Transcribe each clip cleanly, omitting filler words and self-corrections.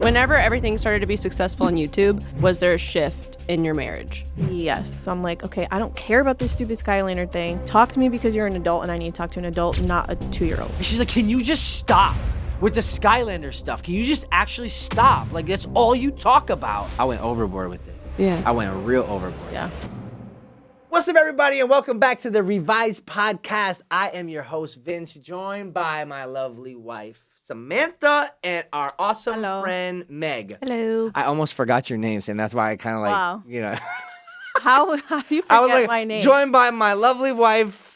Whenever everything started to be successful on YouTube, was there a shift in your marriage? Yes. So I'm like, okay, I don't care about this stupid Skylander thing. Talk to me because you're an adult and I need to talk to an adult, not a 2-year-old. And she's like, can you just stop with the Skylander stuff? Can you just actually stop? Like, that's all you talk about. I went overboard with it. Yeah. I went real overboard. Yeah. What's up, everybody, and welcome back to the Revised Podcast. I am your host, Vince, joined by my lovely wife, Samantha, and our awesome friend, Meg. Hello. I almost forgot your names, and that's why I kind of like, Wow. you know. How do you I was forget like, my name? joined by my lovely wife.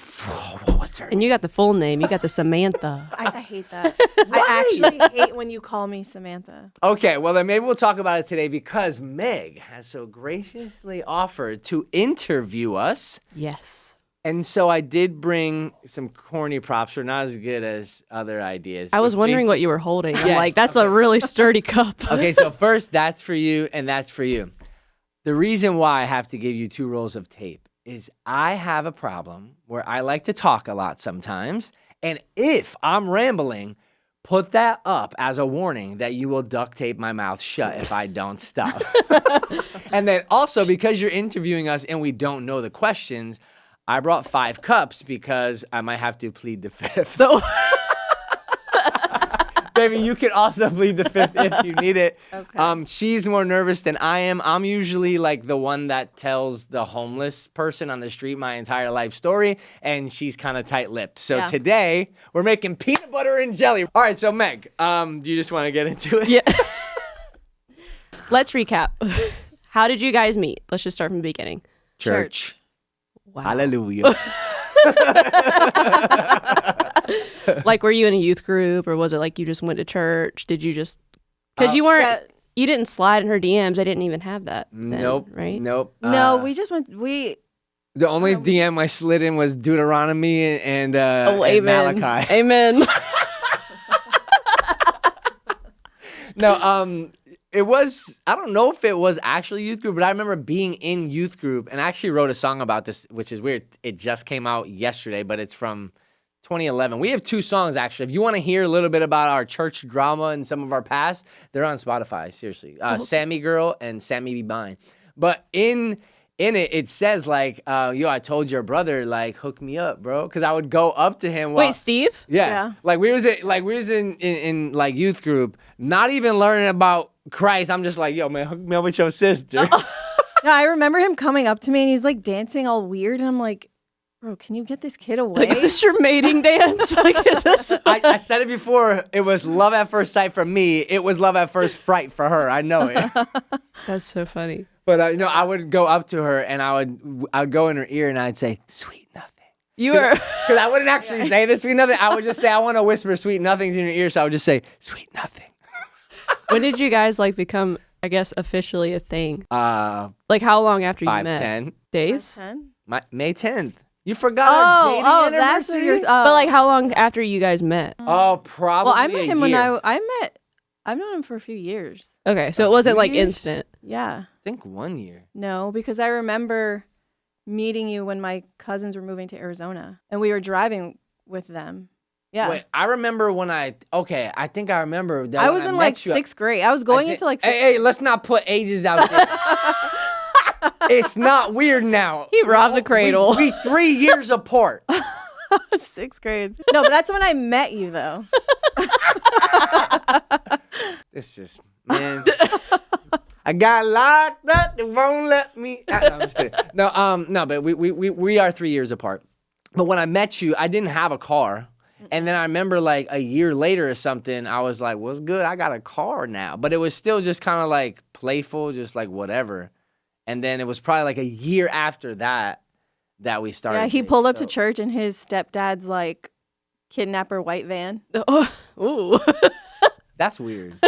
What was her name? And you got the full name. You got the Samantha. I hate that. I actually hate when you call me Samantha. Okay, well, then maybe we'll talk about it today because Meg has so graciously offered to interview us. Yes. And so I did bring some corny props. They're not as good as other ideas. I was wondering what you were holding. I'm Yes, like, that's a really sturdy cup. Okay, so first, that's for you, and that's for you. The reason why I have to give you 2 rolls of tape is I have a problem where I like to talk a lot sometimes, and if I'm rambling, put that up as a warning that you will duct tape my mouth shut if I don't stop. And then also, because you're interviewing us and we don't know the questions, I brought 5 cups because I might have to plead the 5th. Baby, you can also plead the 5th if you need it. Okay. She's more nervous than I am. I'm usually like the one that tells the homeless person on the street my entire life story, and she's kind of tight-lipped. So today, we're making peanut butter and jelly. All right, so Meg, do you just want to get into it? Yeah. Let's recap. How did you guys meet? Let's just start from the beginning. Church. Wow. Hallelujah. Like, were you in a youth group, or was it like you just went to church? Did you just, because you weren't, you didn't slide in her DMs. I didn't even have that then, Nope. right? Nope. No, we just went, The only DM I slid in was Deuteronomy and amen. Malachi. Amen. No, it was, I don't know if it was actually youth group, but I remember being in youth group and I actually wrote a song about this, which is weird. It just came out yesterday, but it's from 2011. We have 2 songs, actually. If you want to hear a little bit about our church drama and some of our past, they're on Spotify, seriously. Sammy Girl and Sammy Be Mine. But in it, it says, like, yo, I told your brother, like, hook me up, bro. Because I would go up to him. Wait, Steve? Yeah. Like, we was in like, youth group, not even learning about Christ. I'm just like, yo, man, hook me up with your sister. No, I remember him coming up to me and he's like dancing all weird. And I'm like, bro, can you get this kid away? Like, is this your mating dance? Like, is this? I said it before. It was love at first sight for me. It was love at first fright for her. I know it. That's so funny. But I would go up to her and I would go in her ear and I'd say, sweet nothing. You were. Because I wouldn't actually say the sweet nothing. I would just say, I want to whisper sweet nothings in your ear. So I would just say, sweet nothing. When did you guys like become, I guess, officially a thing? Like, how long after you met? 5-10. Days? 10? May 10th. You forgot our dating anniversary? That's what you're. But like, how long after you guys met? Oh, probably. Well, I met him when year. I've known him for a few years. Okay, so it wasn't like years? instant. Yeah. I think 1 year. No, because I remember meeting you when my cousins were moving to Arizona and we were driving with them. Yeah. Wait, I remember when I think I remember that I when was in met like you, 6th grade. I was going into like 6th Hey, let's not put ages out there. It's not weird now. He robbed the cradle. We 3 years apart. 6th grade. No, but that's when I met you though. It's just, man. I got locked up. They won't let me. No, I'm just kidding. No, but we are 3 years apart. But when I met you, I didn't have a car. And then I remember like a year later or something, I was like, what's good? I got a car now. But it was still just kind of like playful, just like whatever. And then it was probably like a year after that we started. Yeah, he pulled up to church in his stepdad's like kidnapper white van. Ooh. That's weird.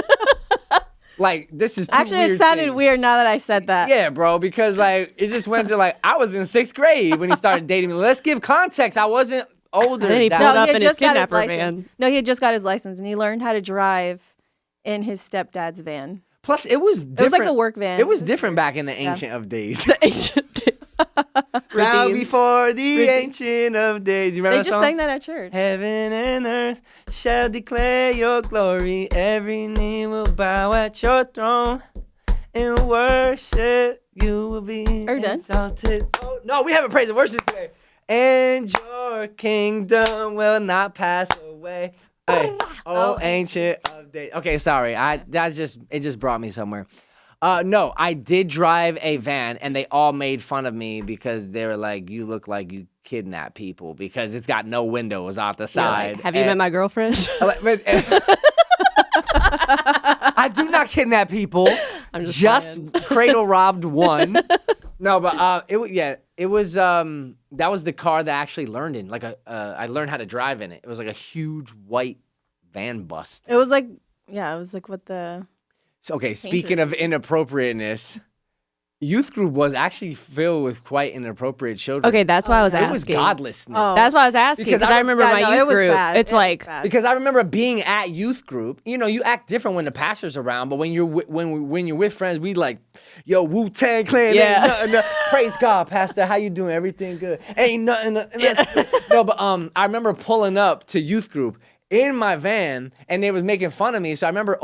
Like, this is Actually, weird it sounded things. weird now that I said that. Yeah, bro, because like it just went to like I was in 6th grade when he started dating me. Let's give context. I wasn't older. And then he that- pulled No, up he in had his just got his kidnapper license. van. No, he had just got his license and he learned how to drive in his stepdad's van. Plus, it was different. It was like a work van. It was different back in the ancient of days. The ancient. Bow before the Ancient of Days. You remember They just sang that at church. Heaven and earth shall declare your glory. Every knee will bow at your throne. In worship, you will be exalted. Oh, no, we haven't praised and worship today. And your kingdom will not pass away. Hey, ancient of days. Okay, sorry. It just brought me somewhere. No, I did drive a van, and they all made fun of me because they were like, "You look like you kidnap people because it's got no windows off the side." Like, have you met my girlfriend? I do not kidnap people. I'm just cradle robbed one. No, but it was that was the car that I actually learned in. Like I learned how to drive in it. It was like a huge white van bust. It was like what the. So, okay, speaking of inappropriateness, youth group was actually filled with quite inappropriate children. Okay, that's why I was asking. It was godlessness. Oh. That's why I was asking because I remember my youth group. Bad. It's like because I remember being at youth group. You know, you act different when the pastor's around, but when you're when you're with friends, we like, yo, Wu-Tang Clan. Yeah. Ain't nothing. Praise God, Pastor. How you doing? Everything good? Ain't nothing. No, but I remember pulling up to youth group in my van, and they was making fun of me. So I remember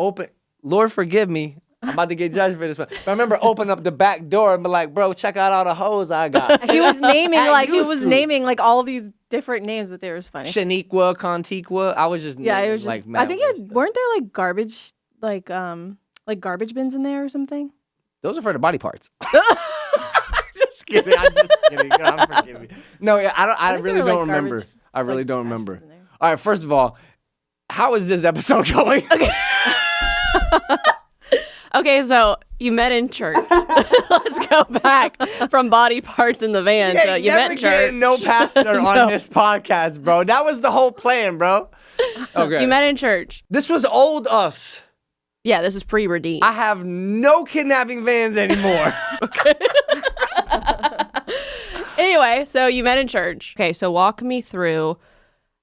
Lord forgive me. I'm about to get judged for this one. But I remember opening up the back door and be like, bro, check out all the hoes I got. He was naming like all these different names, but they was funny. Shaniqua, Contiqua. I was just it was just like I think weren't there like garbage garbage bins in there or something? Those are for the body parts. Just kidding. I'm just kidding. God, forgive me. No, I really don't remember. I really don't remember. All right, first of all, how is this episode going? Okay. Okay, so you met in church. Let's go back from body parts in the van. Yeah, so you met in church. No pastor on this podcast, bro. That was the whole plan, bro. Okay. You met in church. This was old us. Yeah, this is pre-redeemed. I have no kidnapping vans anymore. Okay. Anyway, so you met in church. Okay, so walk me through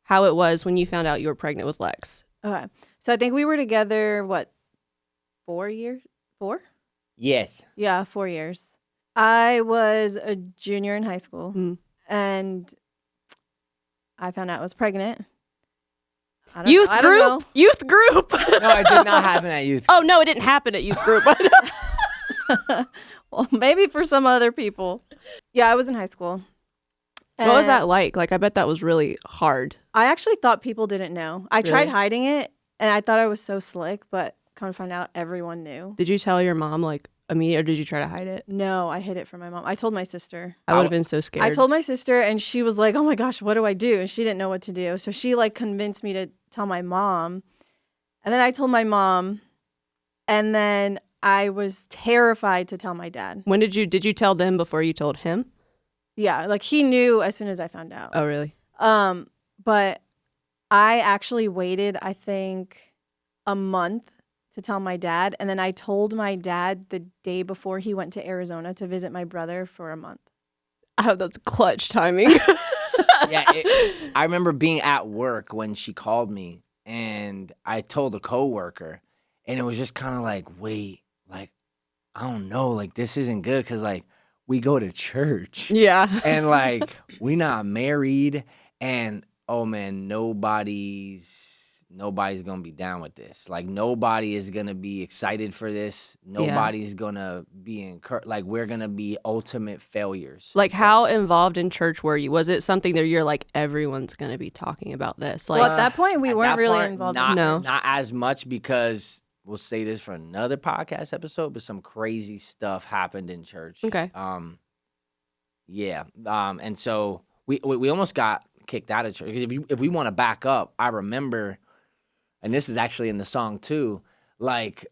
how it was when you found out you were pregnant with Lex. Okay. So I think we were together, 4 years? 4? Yes. Yeah, 4 years. I was a junior in high school, and I found out I was pregnant. Youth group? Youth group. No, it did not happen at youth. Oh, no, it didn't happen at youth group. Well, maybe for some other people. Yeah, I was in high school. What was that like? Like, I bet that was really hard. I actually thought people didn't know. I tried hiding it, and I thought I was so slick, but come to find out, everyone knew. Did you tell your mom, like, immediately, or did you try to hide it? No, I hid it from my mom. I told my sister. I would have been so scared. I told my sister, and she was like, oh my gosh, what do I do? And she didn't know what to do. So she, like, convinced me to tell my mom. And then I told my mom, and then I was terrified to tell my dad. When did you tell them before you told him? Yeah, like, he knew as soon as I found out. Oh, really? But I actually waited, I think, a month to tell my dad. And then I told my dad the day before he went to Arizona to visit my brother for a month. Oh, that's clutch timing. Yeah, I remember being at work when she called me, and I told a coworker, and it was just kind of like, wait, like, I don't know, like, this isn't good because, like, we go to church. Yeah. And, like, we not married, and, oh, man, nobody's going to be down with this. Like, nobody is going to be excited for this. Nobody's going to be encouraged. Like, we're going to be ultimate failures. Like, how involved in church were you? Was it something that you're like, everyone's going to be talking about this? Like, well, at that point, we weren't really involved. Not as much because we'll say this for another podcast episode, but some crazy stuff happened in church. Okay. Yeah. And so we almost got kicked out of church. Because if we want to back up, I remember, and this is actually in the song too, like,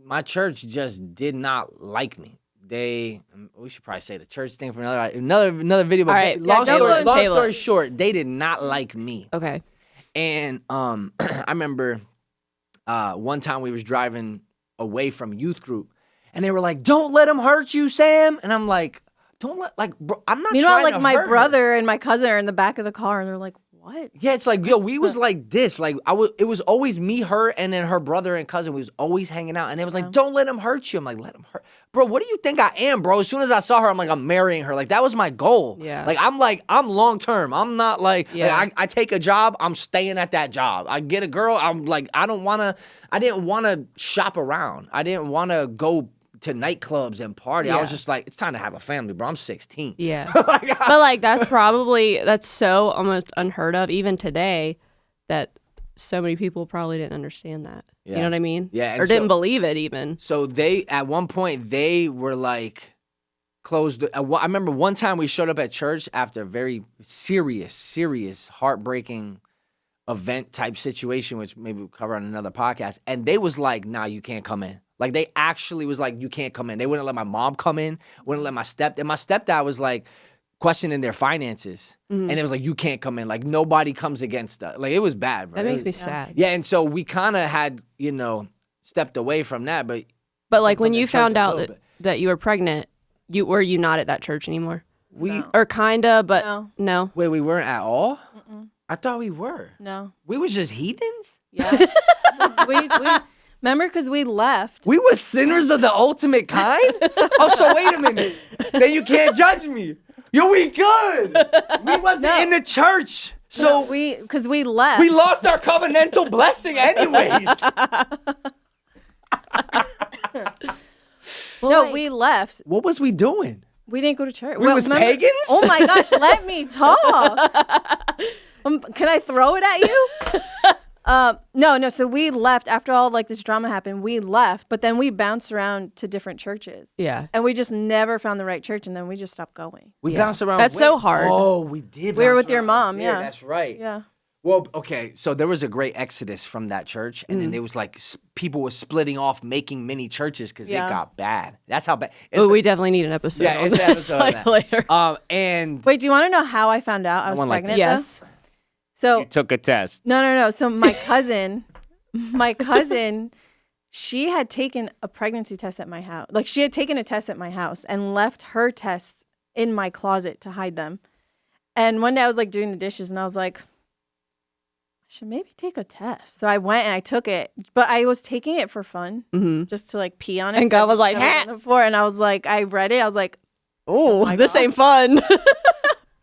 my church just did not like me. We should probably say the church thing for another video. But right. long story short, they did not like me. Okay. And I remember one time we was driving away from youth group, and they were like, "Don't let him hurt you, Sam." And I'm like, "Don't let, like, bro, I'm not." Meanwhile, trying like, to my hurt brother and my cousin are in the back of the car, and they're like, what? Yeah, it's like, yo, we was like this. Like, it was always me, her, and then her brother and cousin. We was always hanging out. And it was like, don't let him hurt you. I'm like, let him hurt. Bro, what do you think I am, bro? As soon as I saw her, I'm like, I'm marrying her. Like, that was my goal. Yeah. Like, I'm long-term. I'm not like, I take a job, I'm staying at that job. I get a girl, I'm like, I didn't want to shop around. I didn't want to go to nightclubs and party. I was just like, it's time to have a family, bro. I'm 16. Yeah. But like that's so almost unheard of even today that so many people probably didn't understand that. Yeah. You know what I mean? Yeah. Or didn't believe it even. So at one point, they were like closed. I remember one time we showed up at church after a very serious, heartbreaking event type situation, which maybe we'll cover on another podcast. And they was like, nah, you can't come in. Like, they actually was like, you can't come in. They wouldn't let my mom come in, wouldn't let my stepdad was like questioning their finances. And it was like, you can't come in. Like, nobody comes against us. Like, it was bad, bro. That makes me sad. Yeah, and so we kind of had, stepped away from that. But like when you found out that you were pregnant, were you not at that church anymore? Or kinda, but no. Wait, we weren't at all? I thought we were. No. We was just heathens? Yeah. we remember, because we left. We were sinners of the ultimate kind? Oh, so wait a minute. Then you can't judge me. Yo, we good. We wasn't in the church. So because we left. We lost our covenantal blessing anyways. We left. What was we doing? We didn't go to church. We was pagans? Oh my gosh, let me talk. Can I throw it at you? No. So we left after all like this drama happened. We left, but then we bounced around to different churches. Yeah. And we just never found the right church, and then we just stopped going. We bounced around. That's so hard. Oh, we did. We were with your mom. Yeah, that's right. Yeah. Well, okay. So there was a great exodus from that church, and then there was like people were splitting off, making mini churches because it got bad. That's how bad. We definitely need an episode. Yeah, it's an episode on that. Later. And wait, do you want to know how I found out I was pregnant? Yes. So you took a test. No. So my cousin, she had taken a pregnancy test at my house. Like, she had taken a test at my house and left her tests in my closet to hide them. And one day I was like doing the dishes, and I was like, I should maybe take a test. So I went and I took it, but I was taking it for fun, just to like pee on it. And God was like, on the floor, and I was like, I read it. I was like, oh, this ain't fun.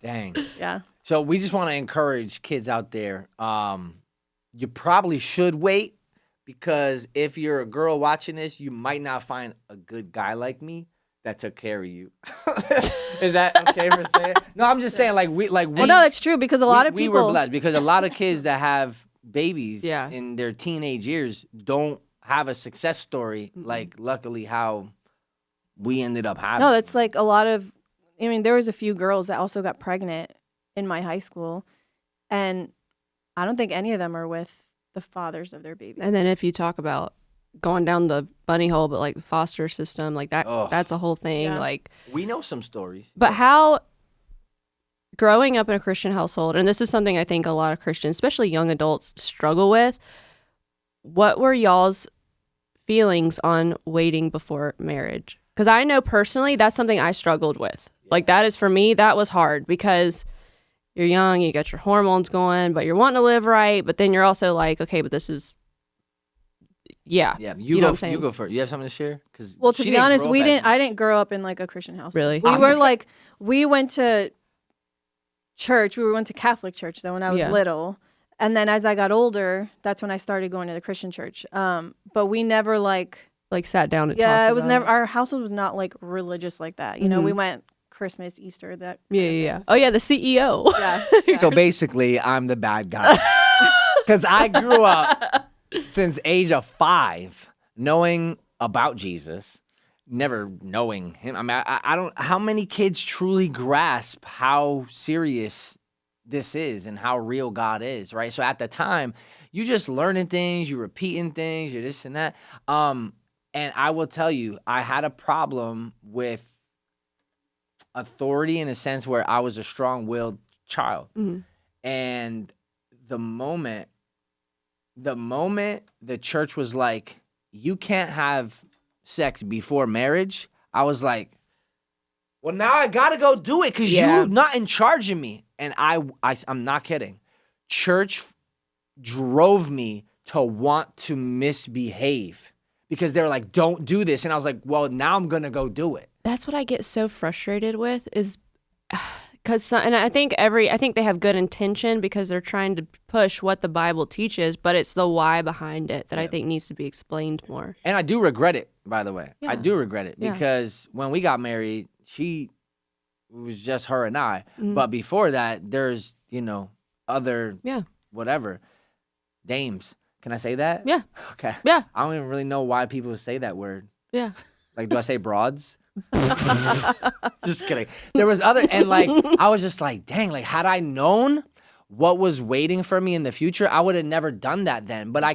Dang. Yeah. So we just want to encourage kids out there. You probably should wait, because if you're a girl watching this, you might not find a good guy like me that took care of you. Is that okay for saying? No, I'm just saying well, no, that's true, because a lot of people. We were blessed, because a lot of kids that have babies in their teenage years don't have a success story like luckily how we ended up having. No, that's like a lot of. I mean, there was a few girls that also got pregnant in my high school, and I don't think any of them are with the fathers of their babies. And then if you talk about going down the bunny hole, but like foster system, like that, that's a whole thing. Yeah. Like, we know some stories. But how growing up in a Christian household, and this is something I think a lot of Christians, especially young adults, struggle with. What were y'all's feelings on waiting before marriage? Because I know personally that's something I struggled with. Like, that is, for me, that was hard, because you're young, you got your hormones going, but you're wanting to live right. But then you're also like, okay, but this is, Yeah, you know what I'm saying? You go first. You have something to share? Well, to be honest, I didn't grow up in like a Christian house. Really? We were like, we went to church. We went to Catholic church though when I was little. And then as I got older, that's when I started going to the Christian church. But we never like sat down and talked it was never, our household was not like religious like that. You know, we went Christmas, Easter, that. Yeah. Oh yeah, the CEO. Yeah. So basically, I'm the bad guy. Because I grew up since age of 5 knowing about Jesus, never knowing him. I mean, I don't, how many kids truly grasp how serious this is and how real God is, right? So at the time, you just learning things, you repeating things, you're this and that. And I will tell you, I had a problem with authority in a sense where I was a strong-willed child. And the moment the church was like, you can't have sex before marriage, I was like, well, now I gotta go do it because you're not in charge of me. And I'm not kidding. church drove me to want to misbehave because they're like, don't do this. And I was like, well, now I'm going to go do it. That's what I get so frustrated with is because, and I think they have good intention because they're trying to push what the Bible teaches, but it's the why behind it that I think needs to be explained more. And I do regret it, by the way. Yeah. I do regret it Yeah. because when we got married, it was just her and I. Mhm. But before that, there's, other whatever, dames. Can I say that? Yeah. Okay. Yeah. I don't even really know why people say that word. Yeah. Like, do I say broads? Just kidding. There was other, and like, I was just like, dang, like, had I known what was waiting for me in the future, I would have never done that then. But I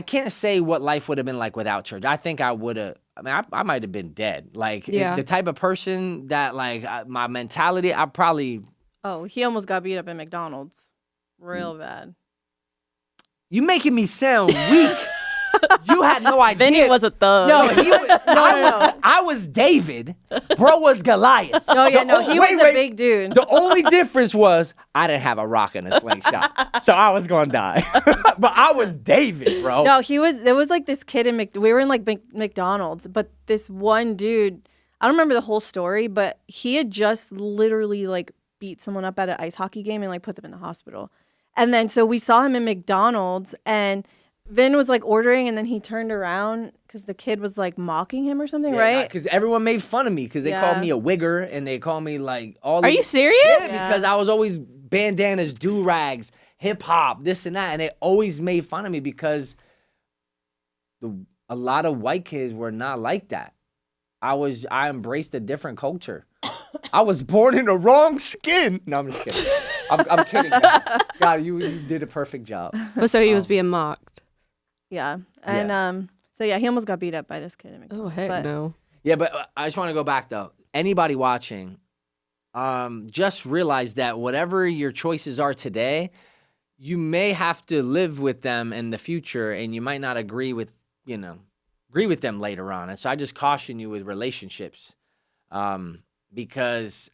can't say what life would have been like without church. I think I would have, I might have been dead. Like, the type of person that, like, my mentality, I probably. Oh, he almost got beat up at McDonald's. Real bad. You making me sound weak. You had no idea. Vinny was a thug. No, I was David. Bro was Goliath. No, yeah, no, he was a big dude. The only difference was I didn't have a rock and a slingshot, so I was gonna die. But I was David, bro. No, there was like this kid we were in like McDonald's, but this one dude, I don't remember the whole story, but he had just literally like beat someone up at an ice hockey game and like put them in the hospital. And then so we saw him in McDonald's and Vin was like ordering and then he turned around because the kid was like mocking him or something, right? Because everyone made fun of me because they called me a wigger and they called me like all. Are you serious? Yeah, because I was always bandanas, do-rags, hip-hop, this and that. And they always made fun of me because a lot of white kids were not like that. I embraced a different culture. I was born in the wrong skin. No, I'm just kidding. I'm kidding. God, you did a perfect job. Oh, so he was being mocked. Yeah. And so yeah, he almost got beat up by this kid at Oh, McDonald's. heck no. Yeah, but I just want to go back though. Anybody watching, just realize that whatever your choices are today, you may have to live with them in the future, and you might not agree with them later on. And so I just caution you with relationships, because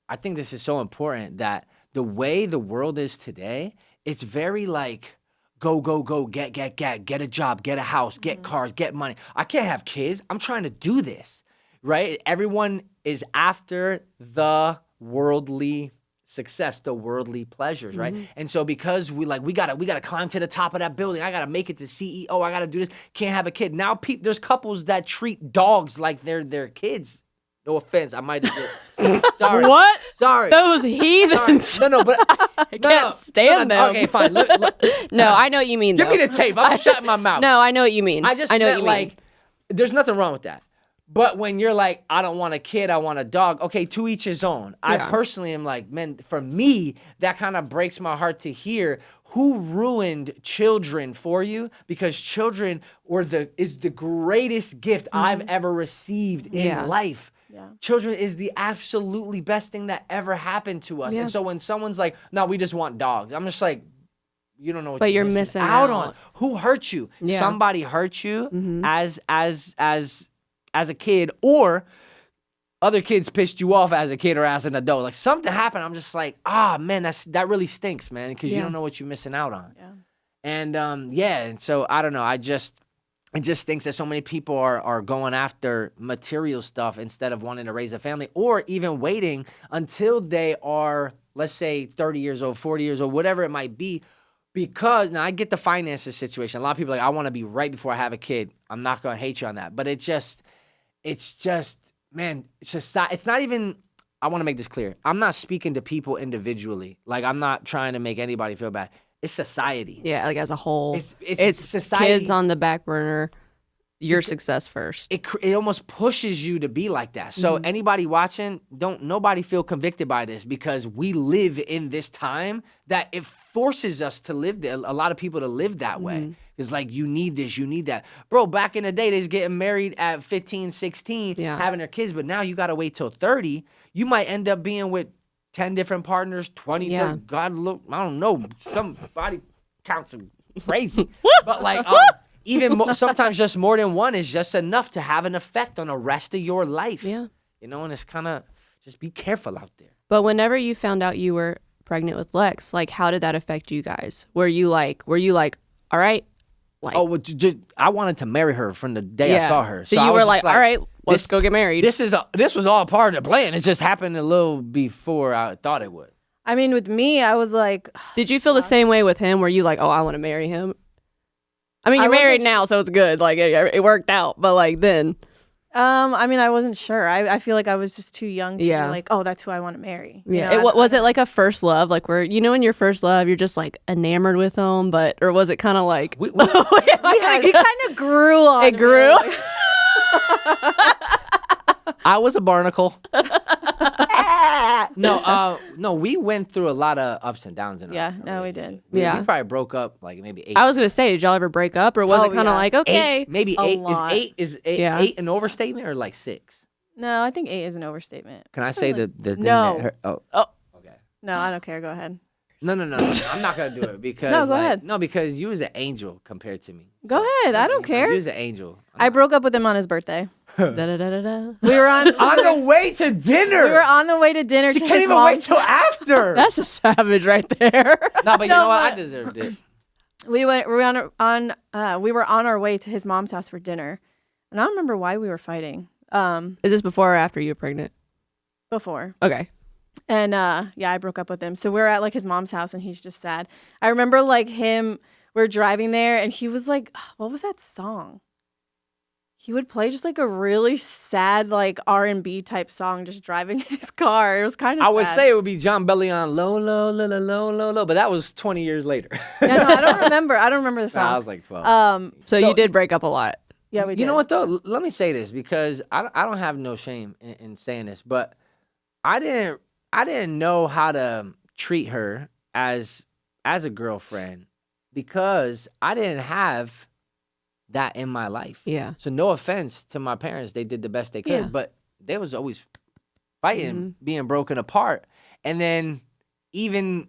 I think this is so important that the way the world is today, it's very like go, get a job, get a house, get cars, get money. I can't have kids. I'm trying to do this, right? Everyone is after the worldly success, the worldly pleasures, right? And so because we gotta climb to the top of that building, I gotta make it to CEO, I gotta do this, can't have a kid. Now there's couples that treat dogs like they're their kids. No offense, I might have sorry. What? Sorry. Those heathens. Sorry. No, but I can't stand them. Okay, fine. Look. No, I know what you mean. Give though. me the tape. I'm shutting my mouth. No, I know what you mean. I know what you mean. There's nothing wrong with that. But when you're like, I don't want a kid, I want a dog. Okay, to each his own. I personally am like, man, for me, that kind of breaks my heart to hear who ruined children for you, because children is the greatest gift I've ever received in life. Yeah. Children is the absolutely best thing that ever happened to us. Yeah. And so when someone's like, no, we just want dogs, I'm just like, you don't know what you're missing out on. Who hurt you? Yeah. Somebody hurt you as a kid, or other kids pissed you off as a kid or as an adult. Like something happened. I'm just like, man, that really stinks, man, because you don't know what you're missing out on. Yeah. And and so I don't know. It just thinks that so many people are going after material stuff instead of wanting to raise a family, or even waiting until they are, let's say, 30 years old, 40 years old, whatever it might be. Because now I get the finances situation. A lot of people are like, I want to be right before I have a kid. I'm not going to hate you on that. But it's just, man, it's not even, I want to make this clear. I'm not speaking to people individually. Like, I'm not trying to make anybody feel bad. It's society. Yeah, like as a whole. It's society. Kids on the back burner, your success first. It almost pushes you to be like that. So anybody watching, nobody feel convicted by this, because we live in this time that it forces us to live there. A lot of people to live that way. It's like, you need this, you need that. Bro, back in the day, they was getting married at 15, 16, having their kids. But now you got to wait till 30. You might end up being with 10 different partners, 20, 30. God, look, I don't know. Somebody counts them crazy. But like, sometimes just more than one is just enough to have an effect on the rest of your life. Yeah. And it's kind of, just be careful out there. But whenever you found out you were pregnant with Lex, like, how did that affect you guys? Were you like, all right? Like, Oh, well, I wanted to marry her from the day I saw her. So I you was were just like, all right, let's this- go get married. This was all part of the plan. It just happened a little before I thought it would. I mean, with me, I was like, Did you feel the same way with him? Were you like, oh, I want to marry him? I mean, I you're married wasn't now, so it's good. Like, it worked out. But like then, I mean, I wasn't sure. I feel like I was just too young to be Yeah. like, oh, that's who I want to marry. You yeah. know, Was it like a first love? Like where, you know, in your first love, you're just like enamored with them, or was it kind of like, We He kind of grew on it me. grew? Like, I was a barnacle. No, we went through a lot of ups and downs in our Yeah, no, we relationship. did. Yeah. We probably broke up like maybe 8. I was going to say, did y'all ever break up or was it kind of yeah. like, okay. 8, maybe A 8. lot. Is eight Yeah. 8 an overstatement or like 6? no, I think 8 is an overstatement. Can I say the thing No. that hurt? Oh. Okay. No, I don't care. Go ahead. No. I'm not gonna do it because No, go ahead. No, because you was an angel compared to me. Go ahead. I don't care. You was an angel. I broke up with him on his birthday. Da-da-da-da-da. We were on. on the way to dinner. We were on the way to dinner. She to can't his even wait mom's. till after. That's a savage right there. No, but you know what? I but- deserved it. We were on our way to his mom's house for dinner, and I don't remember why we were fighting. Is this before or after you were pregnant? Before. Okay. And yeah, I broke up with him. So we're at like his mom's house and he's just sad. I remember like we're driving there and he was like, what was that song? He would play just like a really sad like R&B type song just driving his car. It was kind of I would sad. say it would be John Bellion, low, low, low, low, low, low, low, but that was 20 years later. Yeah, no, I don't remember. I don't remember the Nah, I song. was like 12. So you did break up a lot. Yeah, we did. You know what though? Let me say this because I don't have no shame in saying this, but I didn't know how to treat her as a girlfriend because I didn't have that in my life. Yeah. So no offense to my parents, they did the best they could, Yeah. but they was always fighting, being broken apart, and then even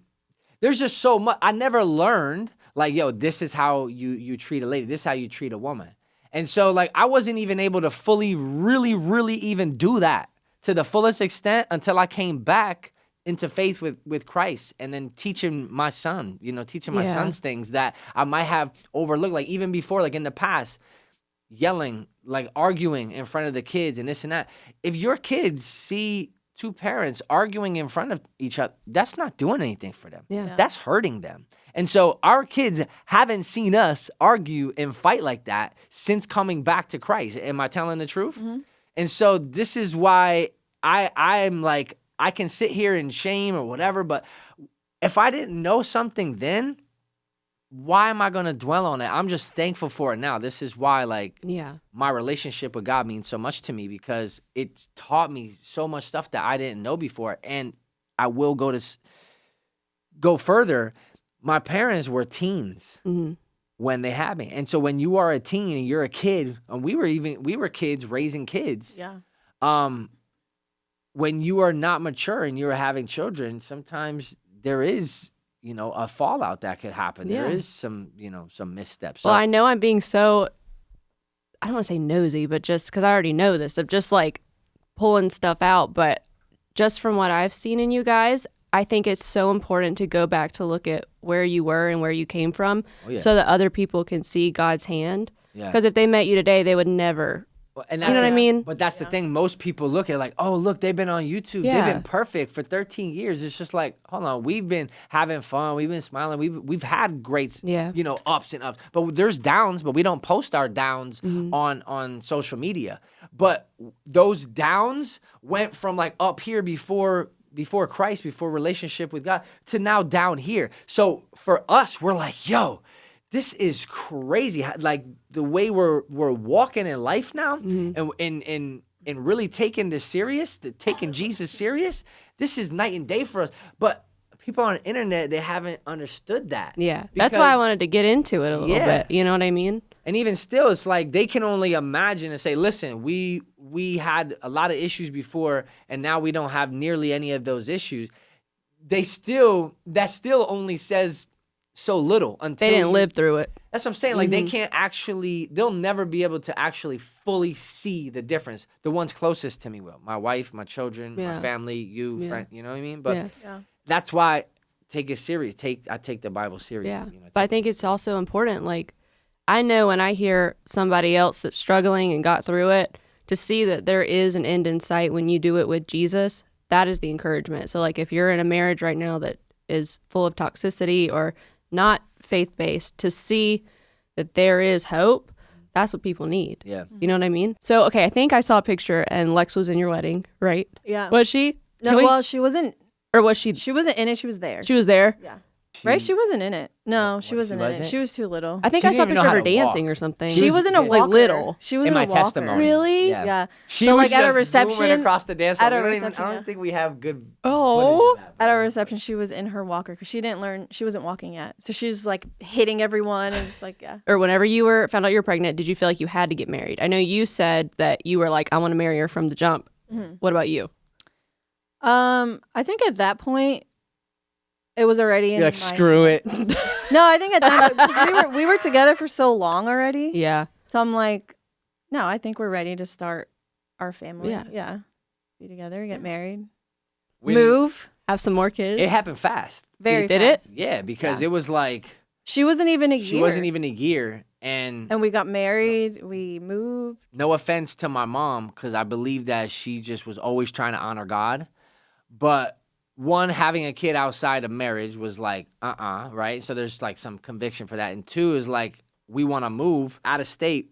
there's just so much I never learned. Like, yo, this is how you treat a lady. This is how you treat a woman. And so, like, I wasn't even able to fully, really, really even do that to the fullest extent until I came back into faith with Christ and then teaching my son, teaching my Yeah. sons things that I might have overlooked, like even before, like in the past, yelling, like arguing in front of the kids and this and that. If your kids see two parents arguing in front of each other, that's not doing anything for them. Yeah. That's hurting them. And so our kids haven't seen us argue and fight like that since coming back to Christ. Am I telling the truth? Mm-hmm. And so this is why I'm like, I can sit here in shame or whatever, but if I didn't know something then, why am I going to dwell on it? I'm just thankful for it now. This is why, like, Yeah. my relationship with God means so much to me because it taught me so much stuff that I didn't know before. And I will go further. My parents were teens when they had me. And so when you are a teen and you're a kid, and we were kids raising kids. Yeah. When you are not mature and you're having children, sometimes there is, a fallout that could happen. Yeah. There is some missteps. Well, I know I'm being so, I don't want to say nosy, but just because I already know this, of just like pulling stuff out. But just from what I've seen in you guys, I think it's so important to go back to look at where you were and where you came from so that other people can see God's hand. Yeah. Because if they met you today, they would never. And You know what I mean? But that's the thing. Most people look at like, oh, look, they've been on YouTube. Yeah. They've been perfect for 13 years. It's just like, hold on. We've been having fun. We've been smiling. We've had great, ups and ups. But there's downs, but we don't post our downs on social media. But those downs went from like up here before Christ, before relationship with God, to now down here. So for us, we're like, yo, this is crazy. Like the way we're walking in life now and really taking this serious, taking Jesus serious, this is night and day for us. But people on the internet, they haven't understood that. Yeah. That's why I wanted to get into it a little Yeah. bit. You know what I mean? And even still, it's like they can only imagine and say, listen, we had a lot of issues before and now we don't have nearly any of those issues. That still only says so little until They didn't live through it. That's what I'm saying. Like they can't they'll never be able to actually fully see the difference. The ones closest to me will. My wife, my children, my family, you, friend, you know what I mean? But Yeah. that's why take it serious. I take the Bible serious. Yeah. You know, But I think it's also important. Like, I know when I hear somebody else that's struggling and got through it, to see that there is an end in sight when you do it with Jesus, that is the encouragement. So, like, if you're in a marriage right now that is full of toxicity or not faith-based, to see that there is hope, that's what people need. Yeah. You know what I mean? So, okay, I think I saw a picture and Lex was in your wedding, right? Yeah. Was she? No, well, she wasn't. Or was she? She wasn't in it. She was there. She was there? Yeah. Right? She wasn't in it. No, she What, wasn't she in it. wasn't? She was too little. I think She I saw a didn't even know picture of how her to walk. dancing or something. She was in a like walker. little. She was In in a my walker. testimony. Really? Yeah. Yeah. She So, was like, at a just zooming reception- across the dance at floor. a We don't even- reception, I yeah. don't think we have good Oh. footage of that. At our reception, she was in her walker because she didn't learn. She wasn't walking yet. So she's like hitting everyone and just like, yeah. Or whenever you found out you were pregnant, did you feel like you had to get married? I know you said that you were like, I want to marry her from the jump. What about you? I think at that point, it was already in You're like, my screw it. No, I think at that because we were together for so long already. Yeah. So I'm like, no, I think we're ready to start our family. Yeah. Yeah. Be together, get married, When- move. Have some more kids? It happened fast. Very You did it? fast. Yeah, because Yeah. it was like She wasn't even a year. she wasn't even a year, and And we got married. We moved. no offense to my mom, because I believe that she just was always trying to honor God, but one, having a kid outside of marriage was like right? So there's like some conviction for that, and two is like we want to move out of state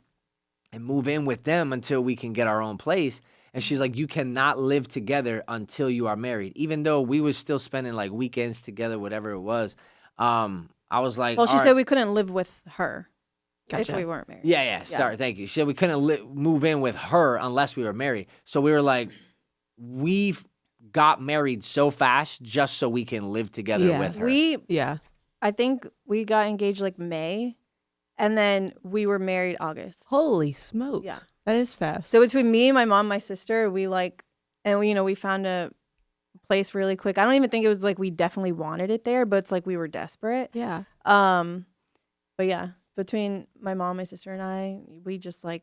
and move in with them until we can get our own place. And she's like, you cannot live together until you are married. Even though we was still spending like weekends together, whatever it was. I was like, Well, she all said right. we couldn't live with her if Gotcha. we weren't married. Yeah. Sorry, thank you. She said we couldn't move in with her unless we were married. So we were like, we've got married so fast just so we can live together Yeah. with her. Yeah. I think we got engaged like May, and then we were married August. Holy smokes. Yeah. That is fast. So between me, my mom, my sister, we like, and we, we found a place really quick. I don't even think it was like we definitely wanted it there, but it's like we were desperate. Yeah. But yeah, between my mom, my sister, and I, we just like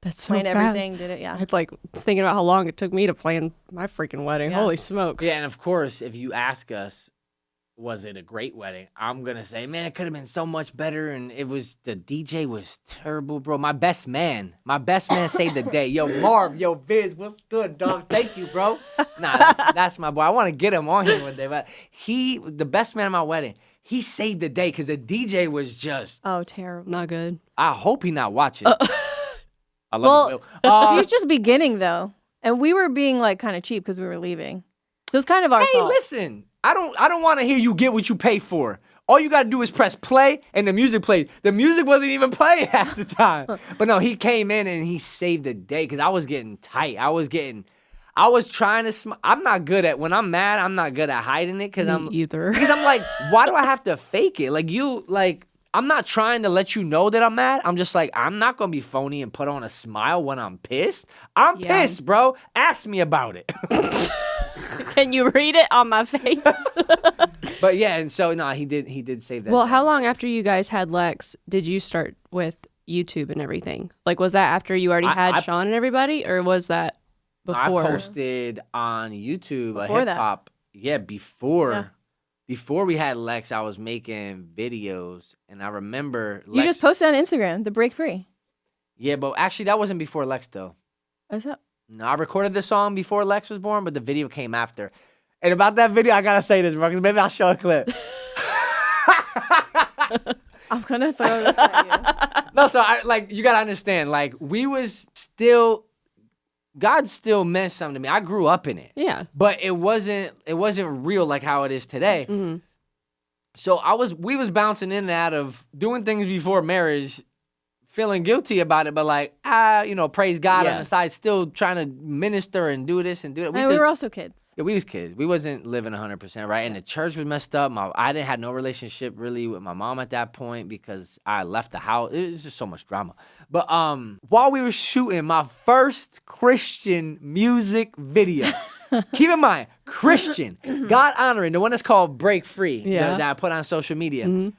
That's so planned fast. everything, did it. Yeah. I was thinking about how long it took me to plan my freaking wedding. Yeah. Holy smokes. Yeah, and of course, if you ask us, was it a great wedding? I'm gonna say, man, it could have been so much better. And it was, the DJ was terrible, bro. My best man saved the day. Yo, Marv, yo, Viz, what's good, dog? Thank you, bro. Nah, that's my boy. I want to get him on here one day, but the best man at my wedding, he saved the day because the DJ was just. Oh, terrible. Not good. I hope he not watching. I love Well, you, Will. he was just beginning though, and we were being like kind of cheap because we were leaving. So it's kind of our Hey, fault. listen, I don't want to hear you get what you pay for. All you got to do is press play and the music plays. The music wasn't even playing half the time. But no, he came in and he saved the day because I was getting tight. I was trying to I'm not good at, when I'm mad, I'm not good at hiding it because I'm either. Because I'm like, why do I have to fake it? I'm not trying to let you know that I'm mad. I'm just like, I'm not going to be phony and put on a smile when I'm pissed. I'm Yeah. pissed, bro. Ask me about it. Can you read it on my face? But yeah, and so no, he did save that. Well, day. how long after you guys had Lex did you start with YouTube and everything? Like, was that after you already had I- Sean and everybody, or was that before? I posted on YouTube a Before hip that. hop. Yeah, before. Yeah. Before we had Lex, I was making videos, and I remember You Lex. just posted on Instagram, the Break Free. Yeah, but actually that wasn't before Lex though. What's up? No, I recorded the song before Lex was born, but the video came after. And about that video, I gotta say this, bro, because maybe I'll show a clip. I'm gonna throw this at you. No, so you gotta understand, like we was still, God still meant something to me. I grew up in it. Yeah. But it wasn't real like how it is today. Mm-hmm. So we was bouncing in and out of doing things before marriage, feeling guilty about it, but praise God on Yeah. the side, still trying to minister and do this and do that. And we were also kids. Yeah, we was kids. We wasn't living 100%, right? And the church was messed up. I didn't have no relationship really with my mom at that point because I left the house. It was just so much drama. But while we were shooting my first Christian music video, keep in mind, Christian, God honoring, the one that's called Break Free, Yeah. that I put on social media. Mm-hmm.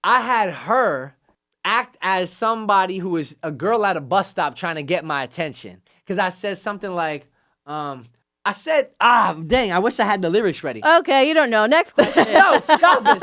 I had her act as somebody who was a girl at a bus stop trying to get my attention. Because I said something like, I said, dang, I wish I had the lyrics ready. Okay, you don't know. Next question. No, stop it.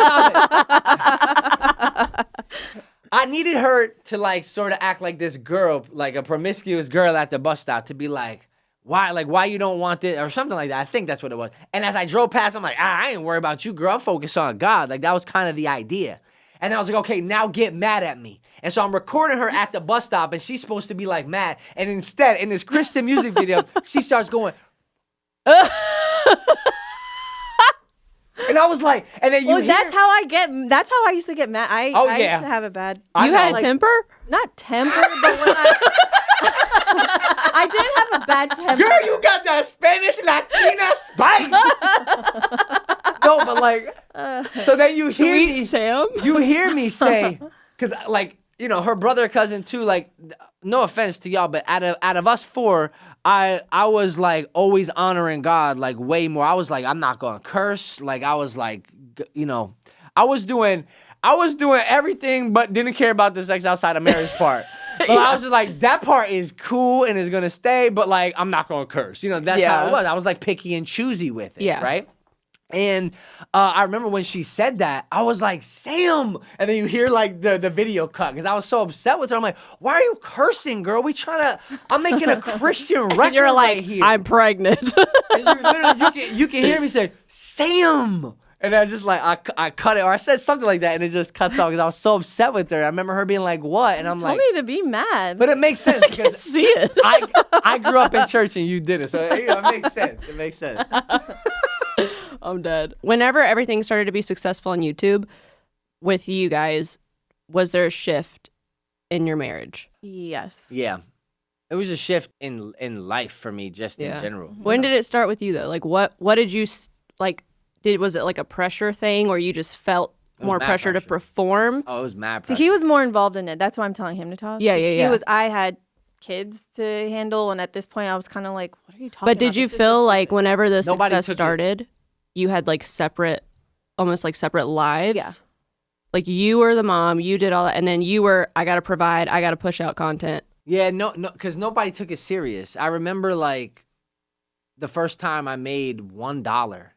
I needed her to like sort of act like this girl, like a promiscuous girl at the bus stop, to be like, why you don't want it or something like that. I think that's what it was. And as I drove past, I'm like, I ain't worried about you, girl. I'm focused on God. Like that was kind of the idea. And I was like, okay, now get mad at me. And so I'm recording her at the bus stop, and she's supposed to be like mad. And instead, in this Christian music video, she starts going. And I was like, and then that's how I used to get mad. I used to have a bad. You had a temper? Not temper, but when I did have a bad temper. Girl, you got the Spanish Latina spice. No, but like, so then you hear Sweet me, Sam. You hear me say, because like, you know, her brother, cousin too. Like, no offense to y'all, but out of us four, I was like always honoring God like way more. I was like, I'm not gonna curse. Like I was like, you know, I was doing everything but didn't care about the sex outside of marriage part. But yeah. I was just like, that part is cool and is gonna stay, but like I'm not gonna curse. You know, that's how it was. I was like picky and choosy with it. Yeah. Right. And I remember when she said that, I was like, Sam. And then you hear like the video cut because I was so upset with her. I'm like, why are you cursing, girl? I'm making a Christian record and you're like, right here. I'm pregnant. And you can hear me say, Sam. And I just like, I cut it, or I said something like that, and it just cuts off because I was so upset with her. I remember her being like, what? And I'm like, told me to be mad. But it makes sense because see it. I grew up in church and you didn't. So you know, it makes sense. It makes sense. I'm dead. Whenever everything started to be successful on YouTube with you guys, was there a shift in your marriage? Yes. Yeah. It was a shift in life for me just in general. When did it start with you though? Like what did you like was it like a pressure thing or you just felt more pressure to perform? Oh, it was mad pressure. So he was more involved in it. That's why I'm telling him to talk. Yeah. I had kids to handle, and at this point I was kind of like, what are you talking about? But did you feel like whenever the success started, you had like almost like separate lives? Yeah. Like you were the mom, you did all that, and then you were, I got to provide, I got to push out content. Yeah, no, because nobody took it serious. I remember like the first time I made $1,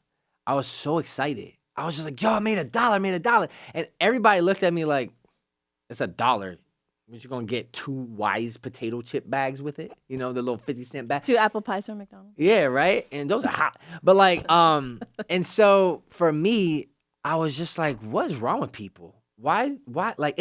I was so excited. I was just like, yo, I made $1. And everybody looked at me like, it's $1. But you're going to get 2 Wise potato chip bags with it. You know, the little 50-cent bag. 2 apple pies from McDonald's. Yeah, right? And those are hot. But like, and so for me, I was just like, what is wrong with people? Why? Like,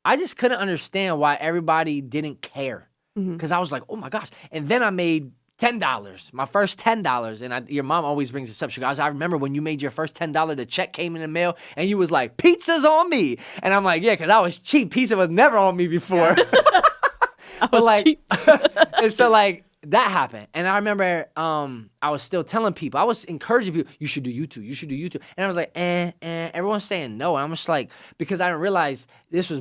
I just couldn't understand why everybody didn't care. Because I was like, oh my gosh. And then I made $10, my first $10. And your mom always brings this up. She goes, I remember when you made your first $10, the check came in the mail and you was like, pizza's on me. And I'm like, yeah, because I was cheap. Pizza was never on me before. I was cheap. And so like that happened. And I remember I was still telling people, I was encouraging people, you should do YouTube. And I was like, everyone's saying no. And I'm just like, because I didn't realize this was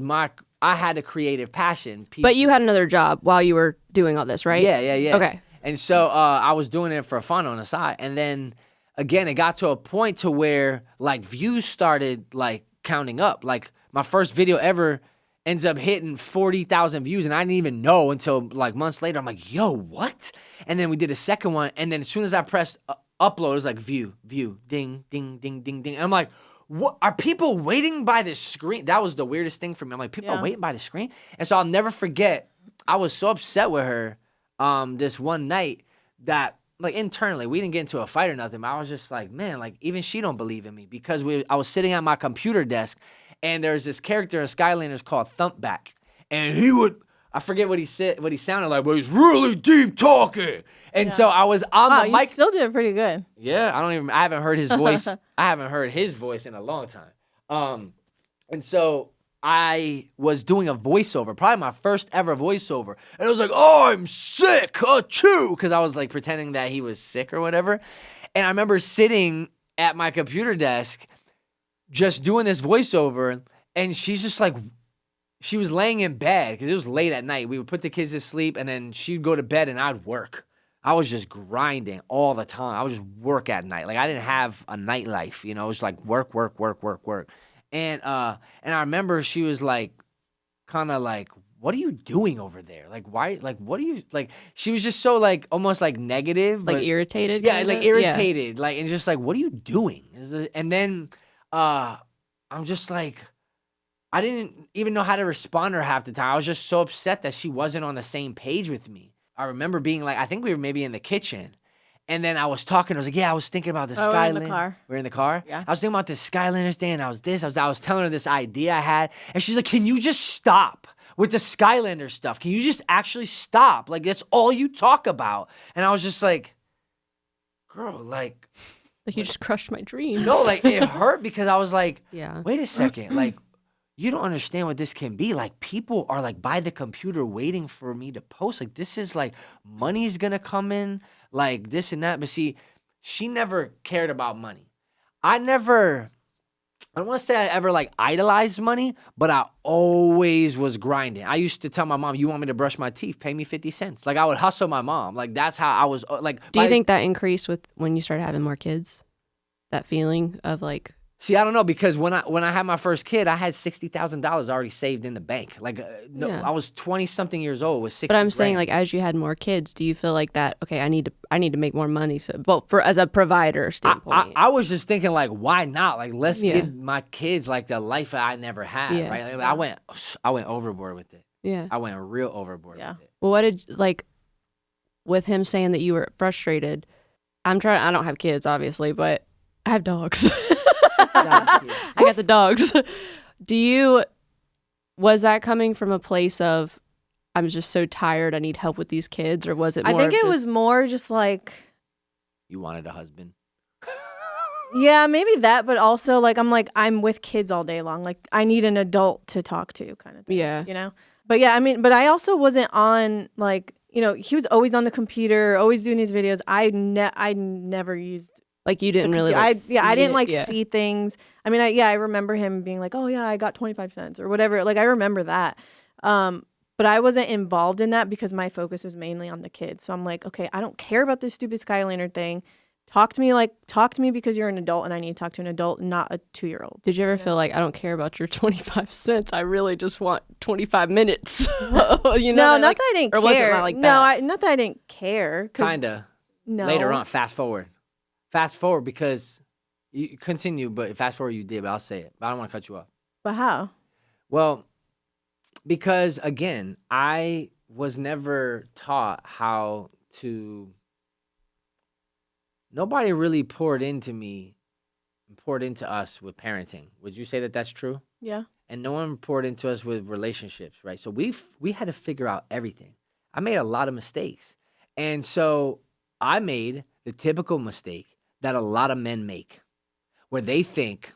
I had a creative passion. But you had another job while you were doing all this, right? Yeah. Okay. And so I was doing it for fun on the side. And then, again, it got to a point to where, like, views started, like, counting up. Like, my first video ever ends up hitting 40,000 views, and I didn't even know until, like, months later. I'm like, yo, what? And then we did a second one, and then as soon as I pressed upload, it was like, view, ding, ding, ding, ding, ding. And I'm like, what? Are people waiting by the screen? That was the weirdest thing for me. I'm like, people are waiting by the screen? And so I'll never forget, I was so upset with her this one night that, like, internally, we didn't get into a fight or nothing, but I was just like, man, like, even she don't believe in me because I was sitting at my computer desk and there's this character in Skylanders called Thumpback, and he would, I forget what he said, what he sounded like, but he's really deep talking. And so I was on the mic. You still did pretty good. Yeah, I haven't heard his voice. I haven't heard his voice in a long time. And so I was doing a voiceover, probably my first ever voiceover. And I was like, oh, I'm sick, achoo, because I was like pretending that he was sick or whatever. And I remember sitting at my computer desk just doing this voiceover, and she's just like, she was laying in bed because it was late at night. We would put the kids to sleep, and then she'd go to bed, and I'd work. I was just grinding all the time. I would just work at night. Like, I didn't have a nightlife, you know. It was like work. And I remember she was like, kind of like, what are you doing over there? Like, why? Like, what are you like? She was just so like almost like negative, Like but, irritated. yeah, kinda? like irritated, like, and just like, what are you doing? And then I'm just like, I didn't even know how to respond to her half the time. I was just so upset that she wasn't on the same page with me. I remember being like, I think we were maybe in the kitchen. And then I was talking. I was like, yeah, I was thinking about the Oh, we're in the Skylander. car. We're in the car? Yeah. I was thinking about this Skylanders day, and I was telling her this idea I had. And she's like, can you just stop with the Skylander stuff? Can you just actually stop? Like, that's all you talk about. And I was just like, girl, like. Like you just crushed my dreams. No, like, it hurt because I was like, Yeah. wait a second. Like, you don't understand what this can be. Like, people are like by the computer waiting for me to post. Like, this is like, money's gonna come in, like this and that. But see, she never cared about money. I don't want to say I ever like idolized money, but I always was grinding. I used to tell my mom, you want me to brush my teeth? Pay me 50 cents. Like, I would hustle my mom. Like, that's how I was like. Do you think that increased with when you started having more kids? That feeling of like. See, I don't know, because when I had my first kid, I had $60,000 already saved in the bank. Like, Yeah. I was 20-something years old with 60. But I'm saying, grand. like, as you had more kids, do you feel like that? Okay, I need to make more money. So, well, as a provider standpoint, I was just thinking, like, why not? Like, let's Yeah. give my kids like the life that I never had. Yeah. Right? Like, I went overboard with it. yeah. I went real overboard Yeah. with it. Well, what did like with him saying that you were frustrated? I don't have kids, obviously, but I have dogs. I got the dogs. Was that coming from a place of, I'm just so tired, I need help with these kids, or was it more I think of it just, was more just like, You wanted a husband. yeah, maybe that, but also like I'm with kids all day long. Like, I need an adult to talk to, kind of thing. Yeah. You know? But yeah, I mean, but I also wasn't on like, you know, he was always on the computer, always doing these videos. I never used like you didn't really I like didn't like yeah. see things. I mean, I remember him being like, "Oh yeah, I got 25 cents or whatever." Like, I remember that. But I wasn't involved in that because my focus was mainly on the kids. So I'm like, "Okay, I don't care about this stupid Skylander thing. Talk to me because you're an adult and I need to talk to an adult, not a 2-year-old." Did you ever feel like, I don't care about your 25 cents, I really just want 25 minutes? You know, No, not that I didn't or was it care. not like no, that? not that I didn't care. Kinda. No. Later on, fast forward because you continue, but fast forward you did, but I'll say it. But I don't want to cut you off. But how? Well, because again, I was never taught how to. Nobody really poured into me, poured into us with parenting. Would you say that that's true? Yeah. And no one poured into us with relationships, right? So we had to figure out everything. I made a lot of mistakes. And so I made the typical mistake that a lot of men make, where they think,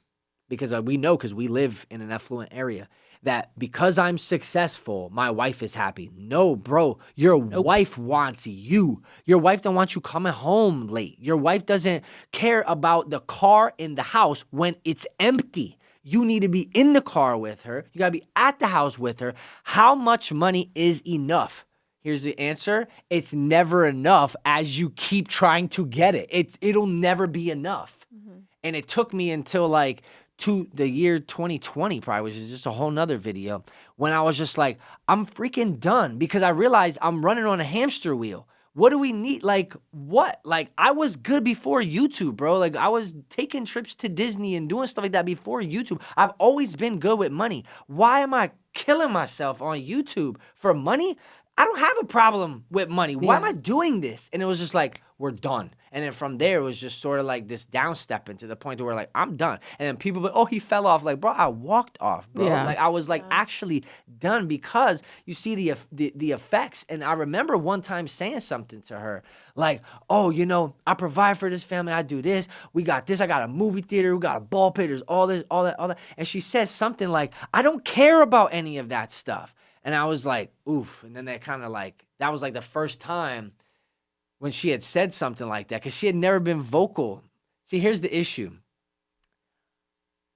because we know, because we live in an affluent area, that because I'm successful, my wife is happy. No, bro, your wife wants you. Your wife don't want you coming home late. Your wife doesn't care about the car in the house when it's empty. You need to be in the car with her. You got to be at the house with her. How much money is enough? Here's the answer. It's never enough as you keep trying to get it. It'll never be enough. Mm-hmm. And it took me until like the year 2020 probably, which is just a whole nother video, when I was just like, I'm freaking done, because I realized I'm running on a hamster wheel. What do we need? Like, what? Like, I was good before YouTube, bro. Like, I was taking trips to Disney and doing stuff like that before YouTube. I've always been good with money. Why am I killing myself on YouTube for money? I don't have a problem with money. Why am I doing this? And it was just like, we're done. And then from there, it was just sort of like this downstepping to the point where like, I'm done. And then people, oh, he fell off. Like, bro, I walked off, bro. Yeah. Like, I was like actually done, because you see the effects. And I remember one time saying something to her like, oh, you know, I provide for this family. I do this. We got this. I got a movie theater. We got a ball pit. There's all this, all that. And she said something like, I don't care about any of that stuff. And I was like, oof. And then that kind of like, that was like the first time when she had said something like that, because she had never been vocal. See, here's the issue.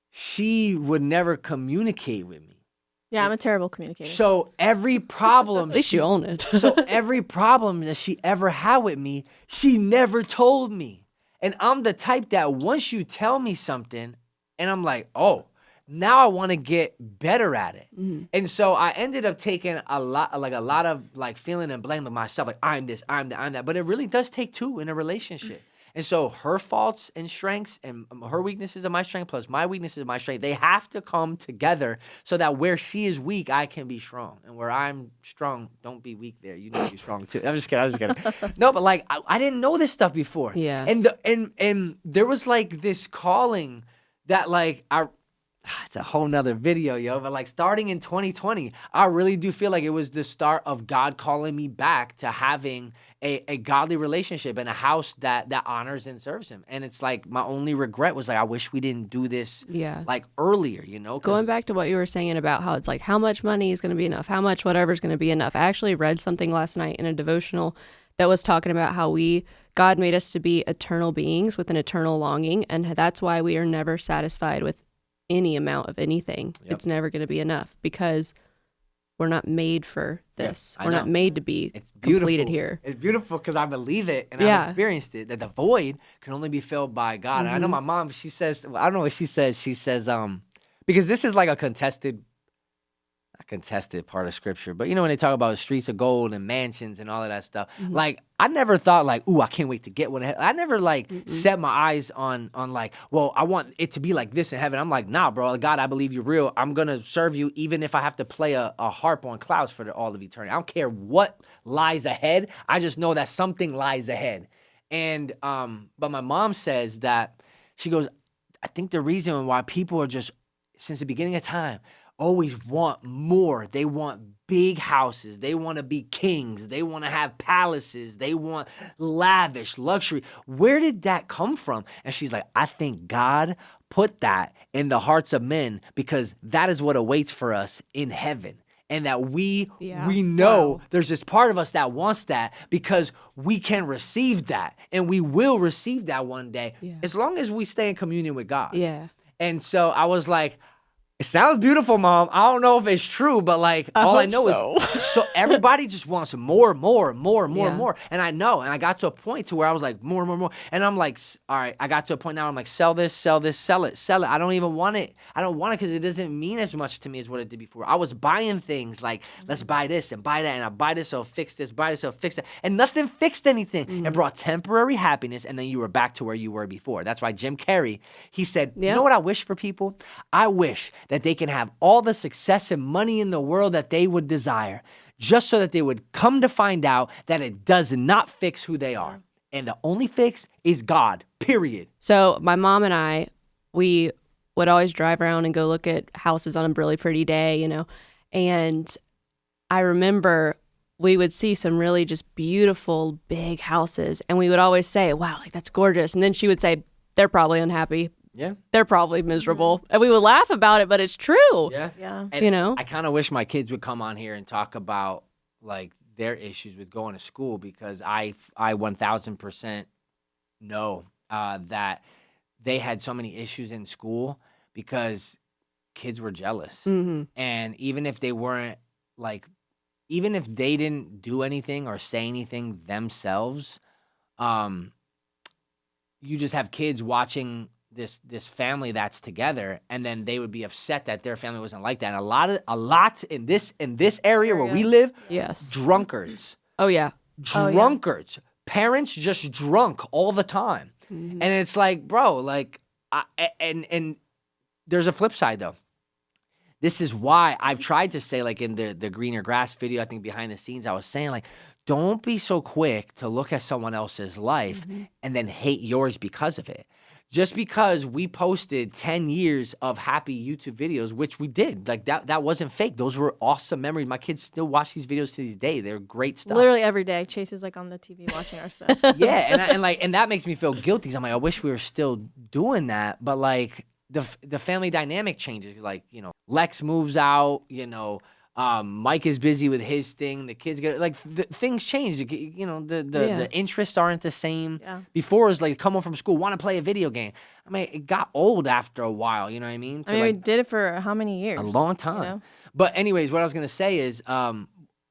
She would never communicate with me. Yeah, I'm a terrible communicator. So every problem, At least you own it. so every problem that she ever had with me, she never told me. And I'm the type that once you tell me something, and I'm like, oh, now I want to get better at it. Mm-hmm. And so I ended up taking a lot of like feeling and blame of myself. Like I'm this, I'm that, I'm that. But it really does take two in a relationship. And so her faults and strengths and her weaknesses are my strength plus my weaknesses are my strength. They have to come together so that where she is weak, I can be strong. And where I'm strong, don't be weak there. You need to be strong too. I'm just kidding. No, but like I didn't know this stuff before. Yeah. And there was like this calling that like it's a whole nother video, yo. But like starting in 2020, I really do feel like it was the start of God calling me back to having a godly relationship and a house that honors and serves him. And it's like my only regret was like, I wish we didn't do this like earlier, you know? Going back to what you were saying about how it's like, how much money is going to be enough? How much whatever is going to be enough? I actually read something last night in a devotional that was talking about how God made us to be eternal beings with an eternal longing. And that's why we are never satisfied with any amount of anything. Yep. It's never going to be enough because we're not made for this. Yep, We're not made to be completed here. It's beautiful because I believe it and I've experienced it, that the void can only be filled by God. And I know my mom, she says, I don't know what she says. She says, because this is like a contested part of scripture, but you know when they talk about streets of gold and mansions and all of that stuff, like I never thought like, ooh, I can't wait to get one. I never like set my eyes on like, well, I want it to be like this in heaven. I'm like, nah, bro, God, I believe you're real. I'm gonna serve you even if I have to play a harp on clouds for all of eternity. I don't care what lies ahead. I just know that something lies ahead. And but my mom says that she goes, I think the reason why people are just since the beginning of time always want more. They want big houses. They want to be kings. They want to have palaces. They want lavish luxury. Where did that come from? And she's like, I think God put that in the hearts of men because that is what awaits for us in heaven. And that we know there's this part of us that wants that because we can receive that. And we will receive that one day as long as we stay in communion with God. Yeah. And so I was like, it sounds beautiful, Mom. I don't know if it's true, but like all I know is so everybody just wants more. And I know, and I got to a point to where I was like more. And I'm like, all right, I got to a point now I'm like, sell this, sell it. I don't even want it. I don't want it because it doesn't mean as much to me as what it did before. I was buying things like, let's buy this and buy that, and I buy this, so fix this, buy this, so fix that. And nothing fixed anything. It brought temporary happiness, and then you were back to where you were before. That's why Jim Carrey, he said, you know what I wish for people? I wish that they can have all the success and money in the world that they would desire, just so that they would come to find out that it does not fix who they are. And the only fix is God, period. So my mom and I, we would always drive around and go look at houses on a really pretty day, you know. And I remember we would see some really just beautiful big houses. And we would always say, wow, like that's gorgeous. And then she would say, they're probably unhappy. Yeah. They're probably miserable. And we would laugh about it, but it's true. Yeah. Yeah. You know? I kind of wish my kids would come on here and talk about like their issues with going to school because I 1000% know that they had so many issues in school because kids were jealous. And even if they weren't like, even if they didn't do anything or say anything themselves, you just have kids watching this family that's together, and then they would be upset that their family wasn't like that. And a lot in this area where we live, drunkards. Oh yeah. Drunkards. Parents just drunk all the time. And it's like, bro, like and there's a flip side though. This is why I've tried to say, like in the greener grass video, I think behind the scenes, I was saying like, don't be so quick to look at someone else's life and then hate yours because of it. Just because we posted 10 years of happy YouTube videos, which we did, like that wasn't fake. Those were awesome memories. My kids still watch these videos to this day. They're great stuff. Literally every day, Chase is like on the TV watching our stuff. Yeah, and that makes me feel guilty. 'Cause I'm like, I wish we were still doing that, but like the family dynamic changes. Like, you know, Lex moves out. You know, Mike is busy with his thing. The kids get like things change. You know, the interests aren't the same. Yeah. Before it was like come home from school, want to play a video game. I mean, it got old after a while. You know what I mean? We did it for how many years? A long time. You know? But anyways, what I was gonna say is,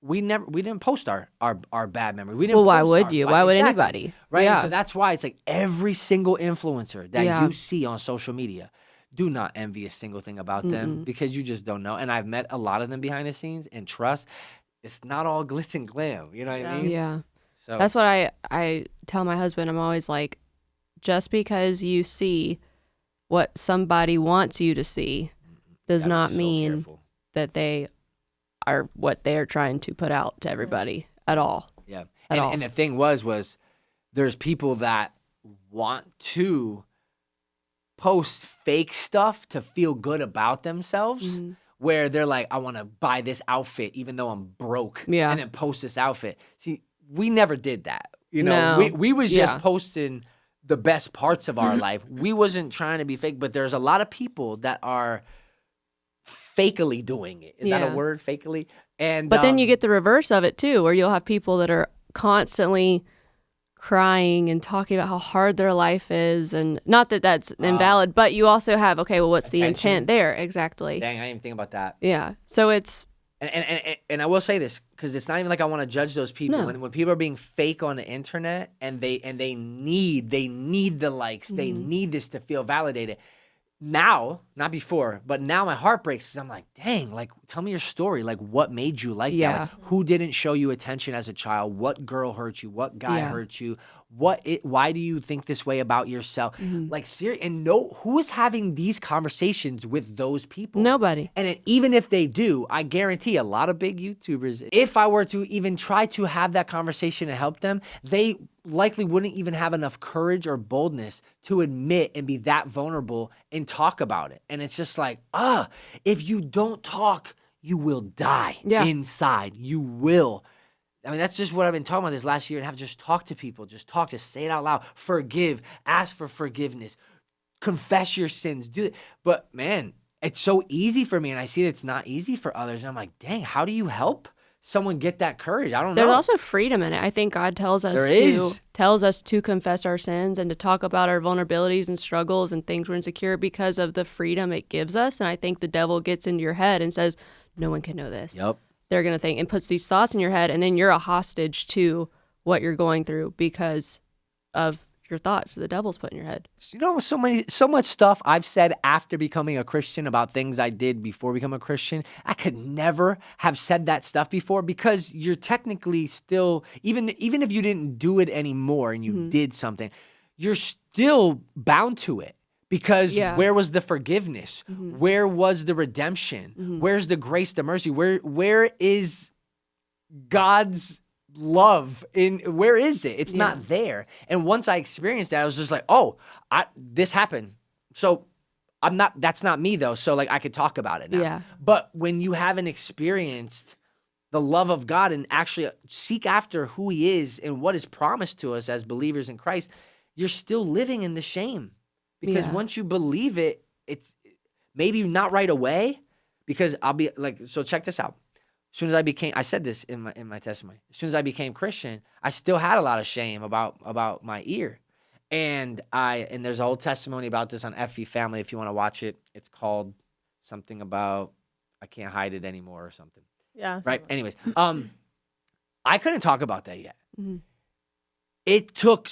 we didn't post our bad memory. We didn't. Well, why would you? Why would anybody? Right. Yeah. So that's why it's like every single influencer that you see on social media do not envy a single thing about them because you just don't know. And I've met a lot of them behind the scenes, and trust, it's not all glitz and glam. You know what I mean? Yeah. So That's what I tell my husband. I'm always like, just because you see what somebody wants you to see does gotta be not so mean careful. that they are what they're trying to put out to everybody at all. Yeah. At all. And the thing was there's people that want to post fake stuff to feel good about themselves, where they're like, I want to buy this outfit even though I'm broke, Yeah. and then post this outfit. See, we never did that. You know, No. we was just Yeah. posting the best parts of our life. We wasn't trying to be fake, but there's a lot of people that are fakely doing it. Is that Yeah. a word, fakely? And But then you get the reverse of it too, where you'll have people that are constantly crying and talking about how hard their life is, and not that that's invalid, but you also have, okay, well, what's the Attention. intent there? Exactly. dang, I didn't even think about that. Yeah. So it's, And I will say this, because it's not even like I want to judge those people. No. When people are being fake on the internet and they need the likes, they need this to feel validated. Now, not before, but now my heart breaks because I'm like, dang, like, tell me your story. Like, what made you like that? Yeah. Like, who didn't show you attention as a child? What girl hurt you? What guy Yeah. hurt you? Why do you think this way about yourself? Like, seriously, and who is having these conversations with those people? nobody. And even if they do, I guarantee a lot of big YouTubers, if I were to even try to have that conversation and help them, they likely wouldn't even have enough courage or boldness to admit and be that vulnerable and talk about it. And it's just like, if you don't talk, you will die inside. You will. I mean, that's just what I've been talking about this last year, and have just talked to people. Just say it out loud. Forgive. Ask for forgiveness. Confess your sins. Do it. But man, it's so easy for me, and I see that it's not easy for others. And I'm like, dang, how do you help someone get that courage? I don't There's know. also freedom in it. I think God tells us There is. tells us to confess our sins and to talk about our vulnerabilities and struggles and things we're insecure because of the freedom it gives us. And I think the devil gets into your head and says, no one can know this. Yep. They're going to think, and puts these thoughts in your head, and then you're a hostage to what you're going through because of your thoughts the devil's put in your head. You know, so much stuff I've said after becoming a Christian about things I did before becoming a Christian. I could never have said that stuff before, because you're technically still, even if you didn't do it anymore and you did something, you're still bound to it. Because where was the forgiveness? Where was the redemption? Where's the grace, the mercy? Where is God's love? Where is it? It's not there. And once I experienced that, I was just like, this happened. So that's not me though. So like I could talk about it now. Yeah. But when you haven't experienced the love of God and actually seek after who he is and what is promised to us as believers in Christ, you're still living in the shame. Because once you believe it, it's maybe not right away, because I'll be like, so check this out. As soon as I said this in my testimony, as soon as I became Christian, I still had a lot of shame about my ear. And there's a whole testimony about this on FE Family if you want to watch it. It's called something about I can't hide it anymore or something. Yeah. Right. Anyways, I couldn't talk about that yet. It took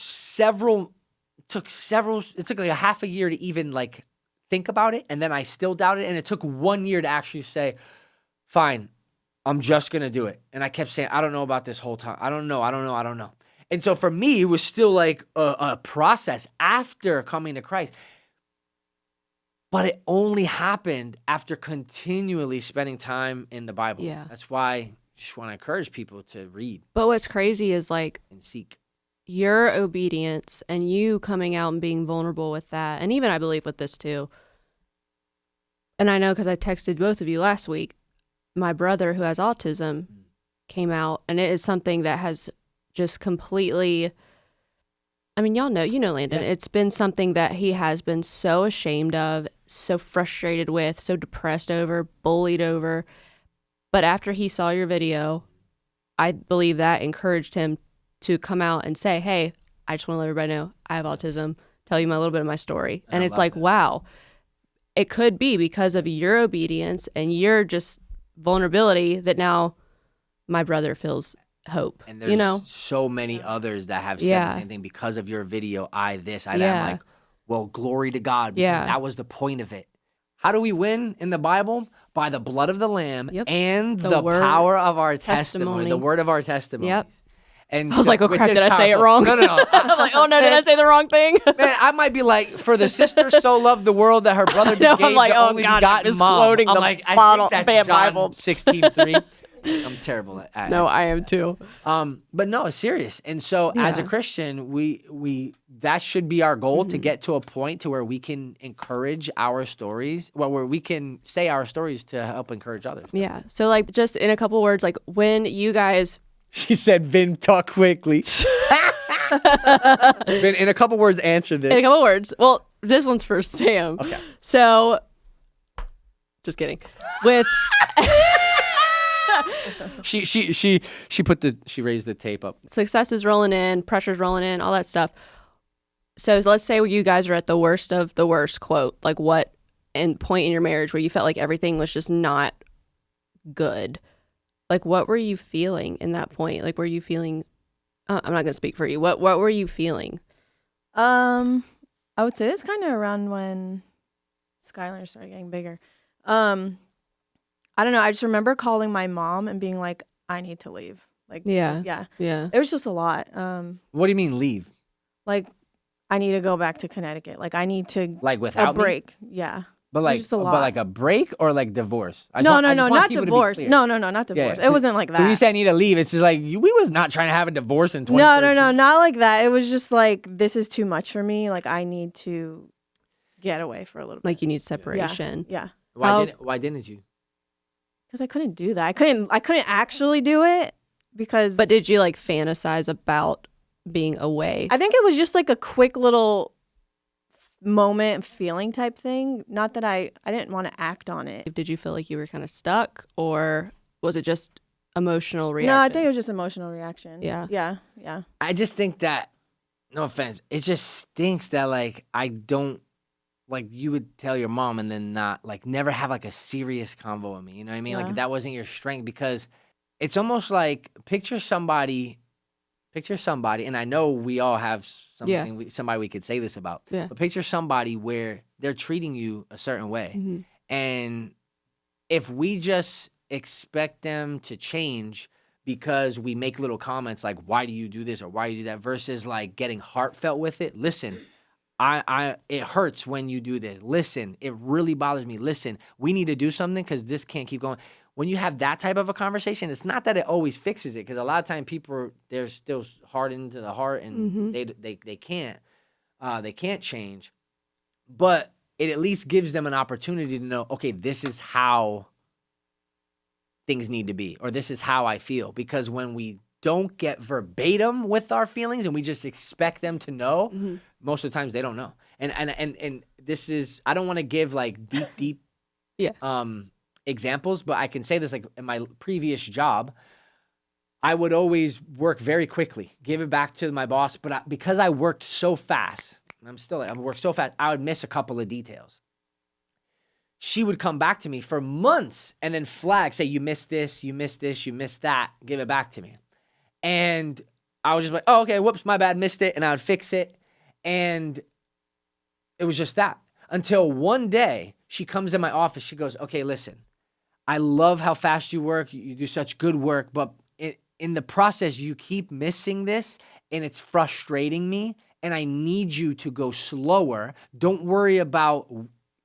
like a half a year to even like think about it. And then I still doubted it. And it took 1 year to actually say, fine, I'm just going to do it. And I kept saying, I don't know about this whole time. I don't know. And so for me, it was still like a process after coming to Christ. But it only happened after continually spending time in the Bible. Yeah. That's why I just want to encourage people to read But what's crazy is like and seek. your obedience and you coming out and being vulnerable with that. And even I believe with this too. And I know because I texted both of you last week, my brother who has autism came out, and it is something that has just completely, I mean, you know, Landon, it's been something that he has been so ashamed of, so frustrated with, so depressed over, bullied over. But after he saw your video, I believe that encouraged him to come out and say, hey, I just want to let everybody know I have autism, tell you a little bit of my story. And it's like, wow, it could be because of your obedience and your just vulnerability that now my brother feels hope. And there's so many others that have said the same thing because of your video, I that. I'm like, well, glory to God, because that was the point of it. How do we win in the Bible? By the blood of the Lamb and the word, power of our testimony, the word of our testimony. Yep. And I was like, oh crap, did I say it wrong? No. I'm like, oh no, did I say the wrong thing? Man, I might be like, for the sister so loved the world that her brother gave I'm like, the oh only God, begotten I'm mom. misquoting I'm the like, I Bible, think that's John Bible. 16:3. I'm terrible at No, I am too. but no, it's serious. And so as a Christian, we that should be our goal to get to a point to where we can encourage our stories, where we can say our stories to help encourage others. Yeah. So like just in a couple words, like when you guys She said, Vin, talk quickly. Vin, in a couple words, answer this. in a couple words. Well, this one's for Sam. Okay. So just kidding. With she raised the tape up. success is rolling in, pressure's rolling in, all that stuff. So let's say you guys are at the worst of the worst, quote, like what and point in your marriage where you felt like everything was just not good. Like what were you feeling in that point? Like were you feeling I'm not going to speak for you. What were you feeling? I would say it's kind of around when Skylanders started getting bigger. I don't know. I just remember calling my mom and being like, I need to leave. Like, Yeah. It was just a lot. What do you mean leave? Like, I need to go back to Connecticut. Like, I need to Like without a break. me? Yeah. But It's like, just a lot. but like a break or like divorce? No, not divorce. No, not divorce. Yeah. It wasn't like that. When you say I need to leave, it's just like we was not trying to have a divorce in 2013. No, not like that. It was just like, this is too much for me. Like, I need to get away for a little bit. Like you need separation. Yeah. Why didn't you? Because I couldn't do that. I couldn't actually do it because. But did you like fantasize about being away? I think it was just like a quick little moment feeling type thing. Not that I didn't want to act on it. Did you feel like you were kind of stuck or was it just emotional reaction? No, I think it was just emotional reaction. Yeah. Yeah. I just think that, no offense, it just stinks that like I don't, like you would tell your mom and then not like never have like a serious convo with me. You know what I mean? Yeah. Like that wasn't your strength because it's almost like picture somebody, and I know we all have something, somebody we could say this about, but picture somebody where they're treating you a certain way. Mm-hmm. And if we just expect them to change because we make little comments like, why do you do this or why do you do that, versus like getting heartfelt with it. Listen, it hurts when you do this. Listen, it really bothers me. Listen, we need to do something because this can't keep going. When you have that type of a conversation, it's not that it always fixes it, because a lot of time people, they're still hardened to the heart and they can't change. But it at least gives them an opportunity to know, okay, this is how things need to be, or this is how I feel. Because when we don't get verbatim with our feelings and we just expect them to know, most of the times they don't know. And this is, I don't want to give like deep examples, but I can say this, like in my previous job, I would always work very quickly, give it back to my boss. But because I worked so fast, I worked so fast, I would miss a couple of details. She would come back to me for months and then flag, say, you missed this, you missed this, you missed that, give it back to me. And I was just like, oh, okay, whoops, my bad, missed it. And I would fix it. And it was just that. Until one day, she comes in my office, she goes, okay, listen, I love how fast you work, you do such good work, but in the process, you keep missing this, and it's frustrating me, and I need you to go slower. Don't worry about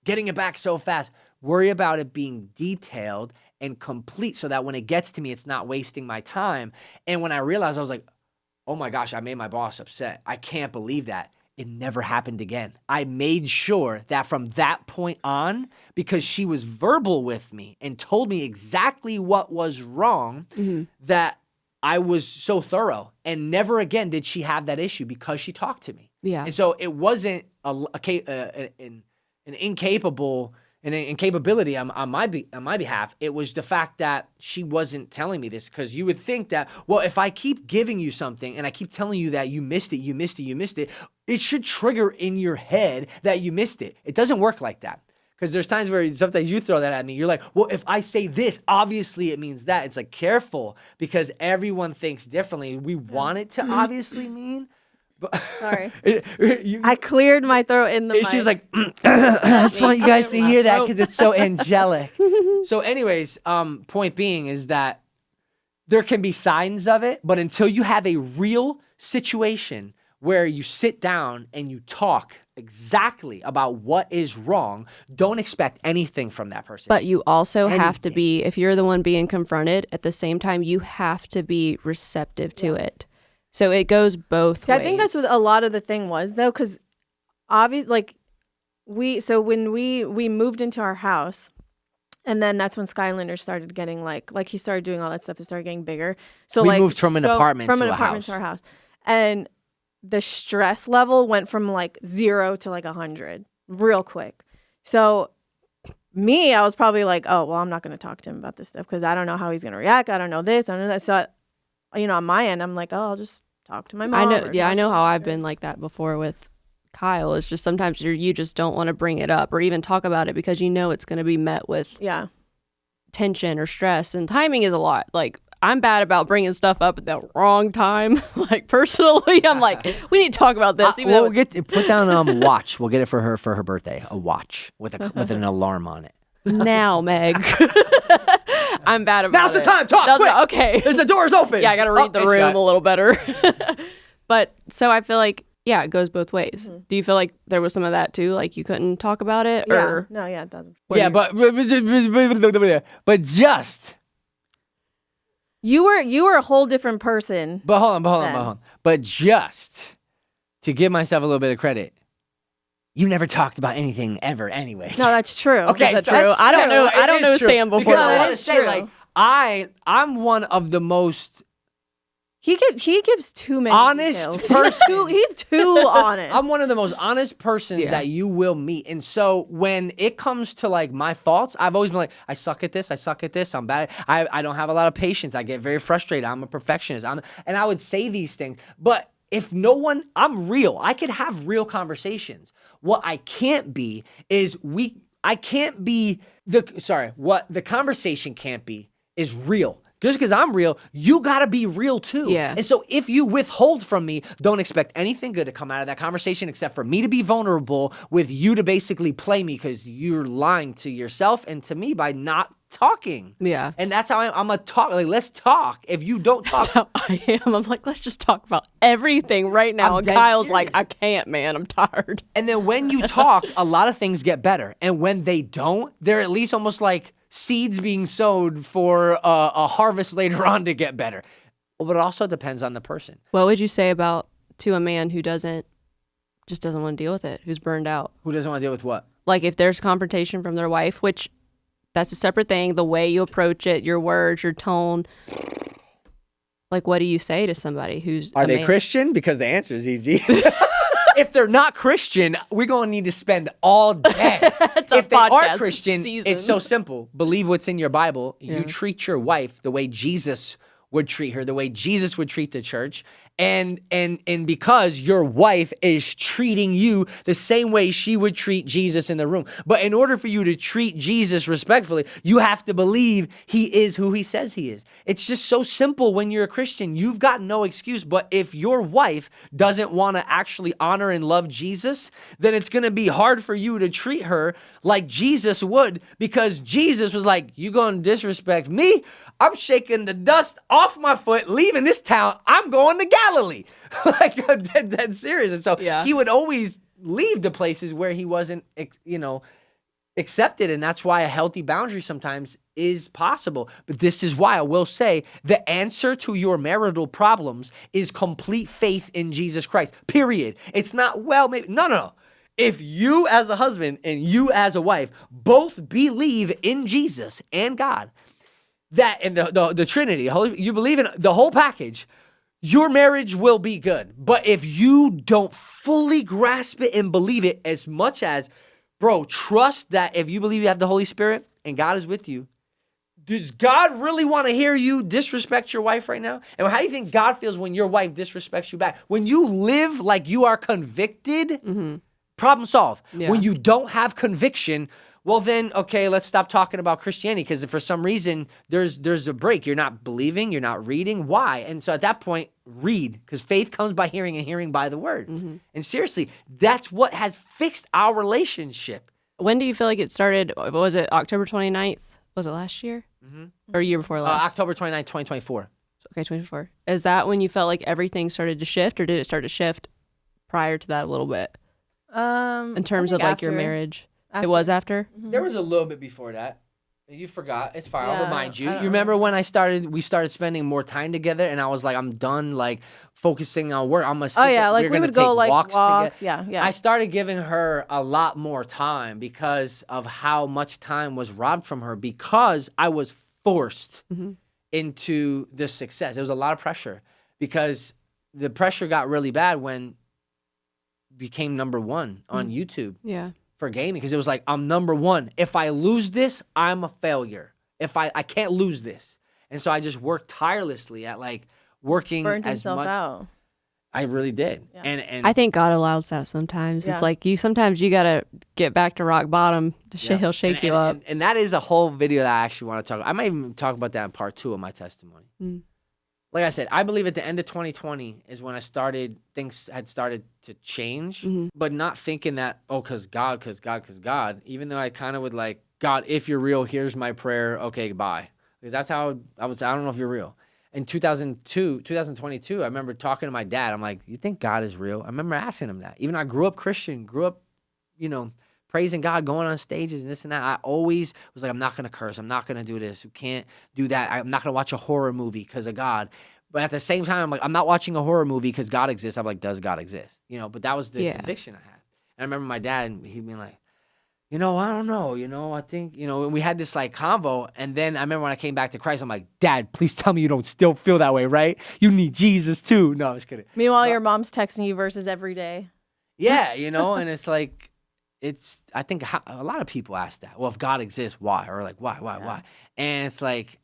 getting it back so fast. Worry about it being detailed and complete so that when it gets to me, it's not wasting my time. And when I realized, I was like, oh my gosh, I made my boss upset. I can't believe that. It never happened again. I made sure that from that point on, because she was verbal with me and told me exactly what was wrong, that I was so thorough. And never again did she have that issue because she talked to me. Yeah. And so it wasn't an incapability on my behalf. It was the fact that she wasn't telling me this, because you would think that, well, if I keep giving you something and I keep telling you that you missed it, it should trigger in your head that you missed it. It doesn't work like that. Because there's times where sometimes you throw that at me. You're like, well, if I say this, obviously it means that. It's like, careful, because everyone thinks differently. We want it to obviously mean, Sorry. You- I cleared my throat in the mic. She's like, I just want you guys to hear that because it's so angelic. So anyways, point being is that there can be signs of it, but until you have a real situation where you sit down and you talk exactly about what is wrong, don't expect anything from that person. But you also have to Anything. be, if you're the one being confronted, at the same time, you have to be receptive to it. So it goes both See, ways. I think that's what a lot of the thing was, though, because obviously, like, when we moved into our house, and then that's when Skylanders started getting like he started doing all that stuff. It started getting bigger. So We moved from an apartment to a house. to our house, and the stress level went from like 0 to like 100 real quick. So me, I was probably like, oh well, I'm not going to talk to him about this stuff because I don't know how he's going to react. I don't know this. I don't know that. So on my end, I'm like, oh, I'll just talk to my mom. I know how I've been like that before with Kyle. It's just sometimes you just don't want to bring it up or even talk about it because you know it's going to be met with tension or stress, and timing is a lot. Like, I'm bad about bringing stuff up at the wrong time. Like, personally, I'm like, we need to talk about this. Even We'll put down watch. We'll get it for her birthday. A watch with an alarm on it. now, Meg. I'm bad about Now's it. the time. Talk quick. Okay. The door's open. Yeah, I got to read the it's room shut. a little better. But so I feel like, yeah, it goes both ways. Mm-hmm. Do you feel like there was some of that too? Like you couldn't talk about it? Yeah. Or No, yeah, it doesn't. Yeah, but just. You were a whole different person. But hold on. But just to give myself a little bit of credit, you never talked about anything ever, anyways. No, that's true. Okay, That's so true. I don't know. it I don't is know true. Sam before Because I that. want to It's say, true. like, I'm one of the most He gives too many honest details. person. He's too honest. I'm one of the most honest person Yeah. that you will meet. And so when it comes to like my faults, I've always been like, I suck at this. I'm bad. I don't have a lot of patience. I get very frustrated. I'm a perfectionist. And I would say these things. But if no one, I'm real. I could have real conversations. What I can't be is what the conversation can't be is real. Just because I'm real, you gotta be real too. Yeah. And so if you withhold from me, don't expect anything good to come out of that conversation except for me to be vulnerable with you to basically play me because you're lying to yourself and to me by not talking. Yeah. And that's how I'm gonna talk. Like, let's talk. If you don't talk, That's how I am. I'm like, let's just talk about everything right now. I'm And dead Kyle's serious. like, I can't, man. I'm tired. and then when you talk, a lot of things get better. And when they don't, they're at least almost like seeds being sowed for a harvest later on to get better. But it also depends on the person. What would you say about to a man who doesn't want to deal with it, who's burned out? Who doesn't want to deal with what? Like if there's confrontation from their wife, which that's a separate thing, the way you approach it, your words, your tone. Like, what do you say to somebody who's Are a they man? Christian? Because the answer is easy. If they're not Christian, we're going to need to spend all day. If they are podcast Christian, season. it's so simple. Believe what's in your Bible. You treat your wife the way Jesus would treat her, the way Jesus would treat the church. And because your wife is treating you the same way she would treat Jesus in the room. But in order for you to treat Jesus respectfully, you have to believe he is who he says he is. It's just so simple when you're a Christian. You've got no excuse. But if your wife doesn't want to actually honor and love Jesus, then it's going to be hard for you to treat her like Jesus would, because Jesus was like, you going to disrespect me? I'm shaking the dust off my foot, leaving this town. I'm going to Galilee. Like, dead serious. And so he would always leave the places where he wasn't, accepted. And that's why a healthy boundary sometimes is possible. But this is why I will say the answer to your marital problems is complete faith in Jesus Christ, period. It's not, well, maybe, no. If you as a husband and you as a wife both believe in Jesus and God, that and the Trinity, you believe in the whole package, your marriage will be good. But if you don't fully grasp it and believe it as much as, bro, trust that if you believe you have the Holy Spirit and God is with you, does God really want to hear you disrespect your wife right now? And how do you think God feels when your wife disrespects you back? When you live like you are convicted, problem solved. Yeah. When you don't have conviction, well then, okay, let's stop talking about Christianity because for some reason there's a break. You're not believing, you're not reading. Why? And so at that point, read because faith comes by hearing and hearing by the word. And seriously, that's what has fixed our relationship. When do you feel like it started? Was it October 29th? Was it last year? Or year before last? October 29th, 2024. Okay, 24. Is that when you felt like everything started to shift, or did it start to shift prior to that a little bit? In terms of like your marriage? It was after? There was a little bit before that. You forgot. It's fine. I'll Yeah, remind you. I You don't remember when we started spending more time together and I was like, I'm done like focusing on work. I'm gonna sit there. Like We're we gonna would go take like walks. together. Yeah. I started giving her a lot more time because of how much time was robbed from her because I was forced into this success. There was a lot of pressure because the pressure got really bad when became number one on YouTube. Yeah. For gaming because it was like I'm number one. If I lose this, I'm a failure. If I can't lose this, and so I just worked tirelessly at like working Burnt as himself much. out. I really did, Yeah. and I think God allows that sometimes. Yeah. It's like sometimes you gotta get back to rock bottom. He'll shake you up. and that is a whole video that I actually want to talk about. I might even talk about that in part 2 of my testimony. Like I said, I believe at the end of 2020 is when things had started to change, but not thinking that, because God. Even though I kind of would like, God, if you're real, here's my prayer. Okay, bye. Because that's how I was. I don't know if you're real. In 2022, I remember talking to my dad. I'm like, you think God is real? I remember asking him that. Even though I grew up Christian, praising God, going on stages and this and that. I always was like, I'm not going to curse. I'm not going to do this. You can't do that. I'm not going to watch a horror movie because of God. But at the same time, I'm like, I'm not watching a horror movie because God exists. I'm like, does God exist? But that was the conviction I had. And I remember my dad, and he'd be like, I don't know. I think, and we had this like convo. And then I remember when I came back to Christ, I'm like, Dad, please tell me you don't still feel that way, right? You need Jesus too. No, I was kidding. Meanwhile, your mom's texting you verses every day. Yeah, and it's like, I think a lot of people ask that. Well, if God exists, why? Or like, why? And it's like,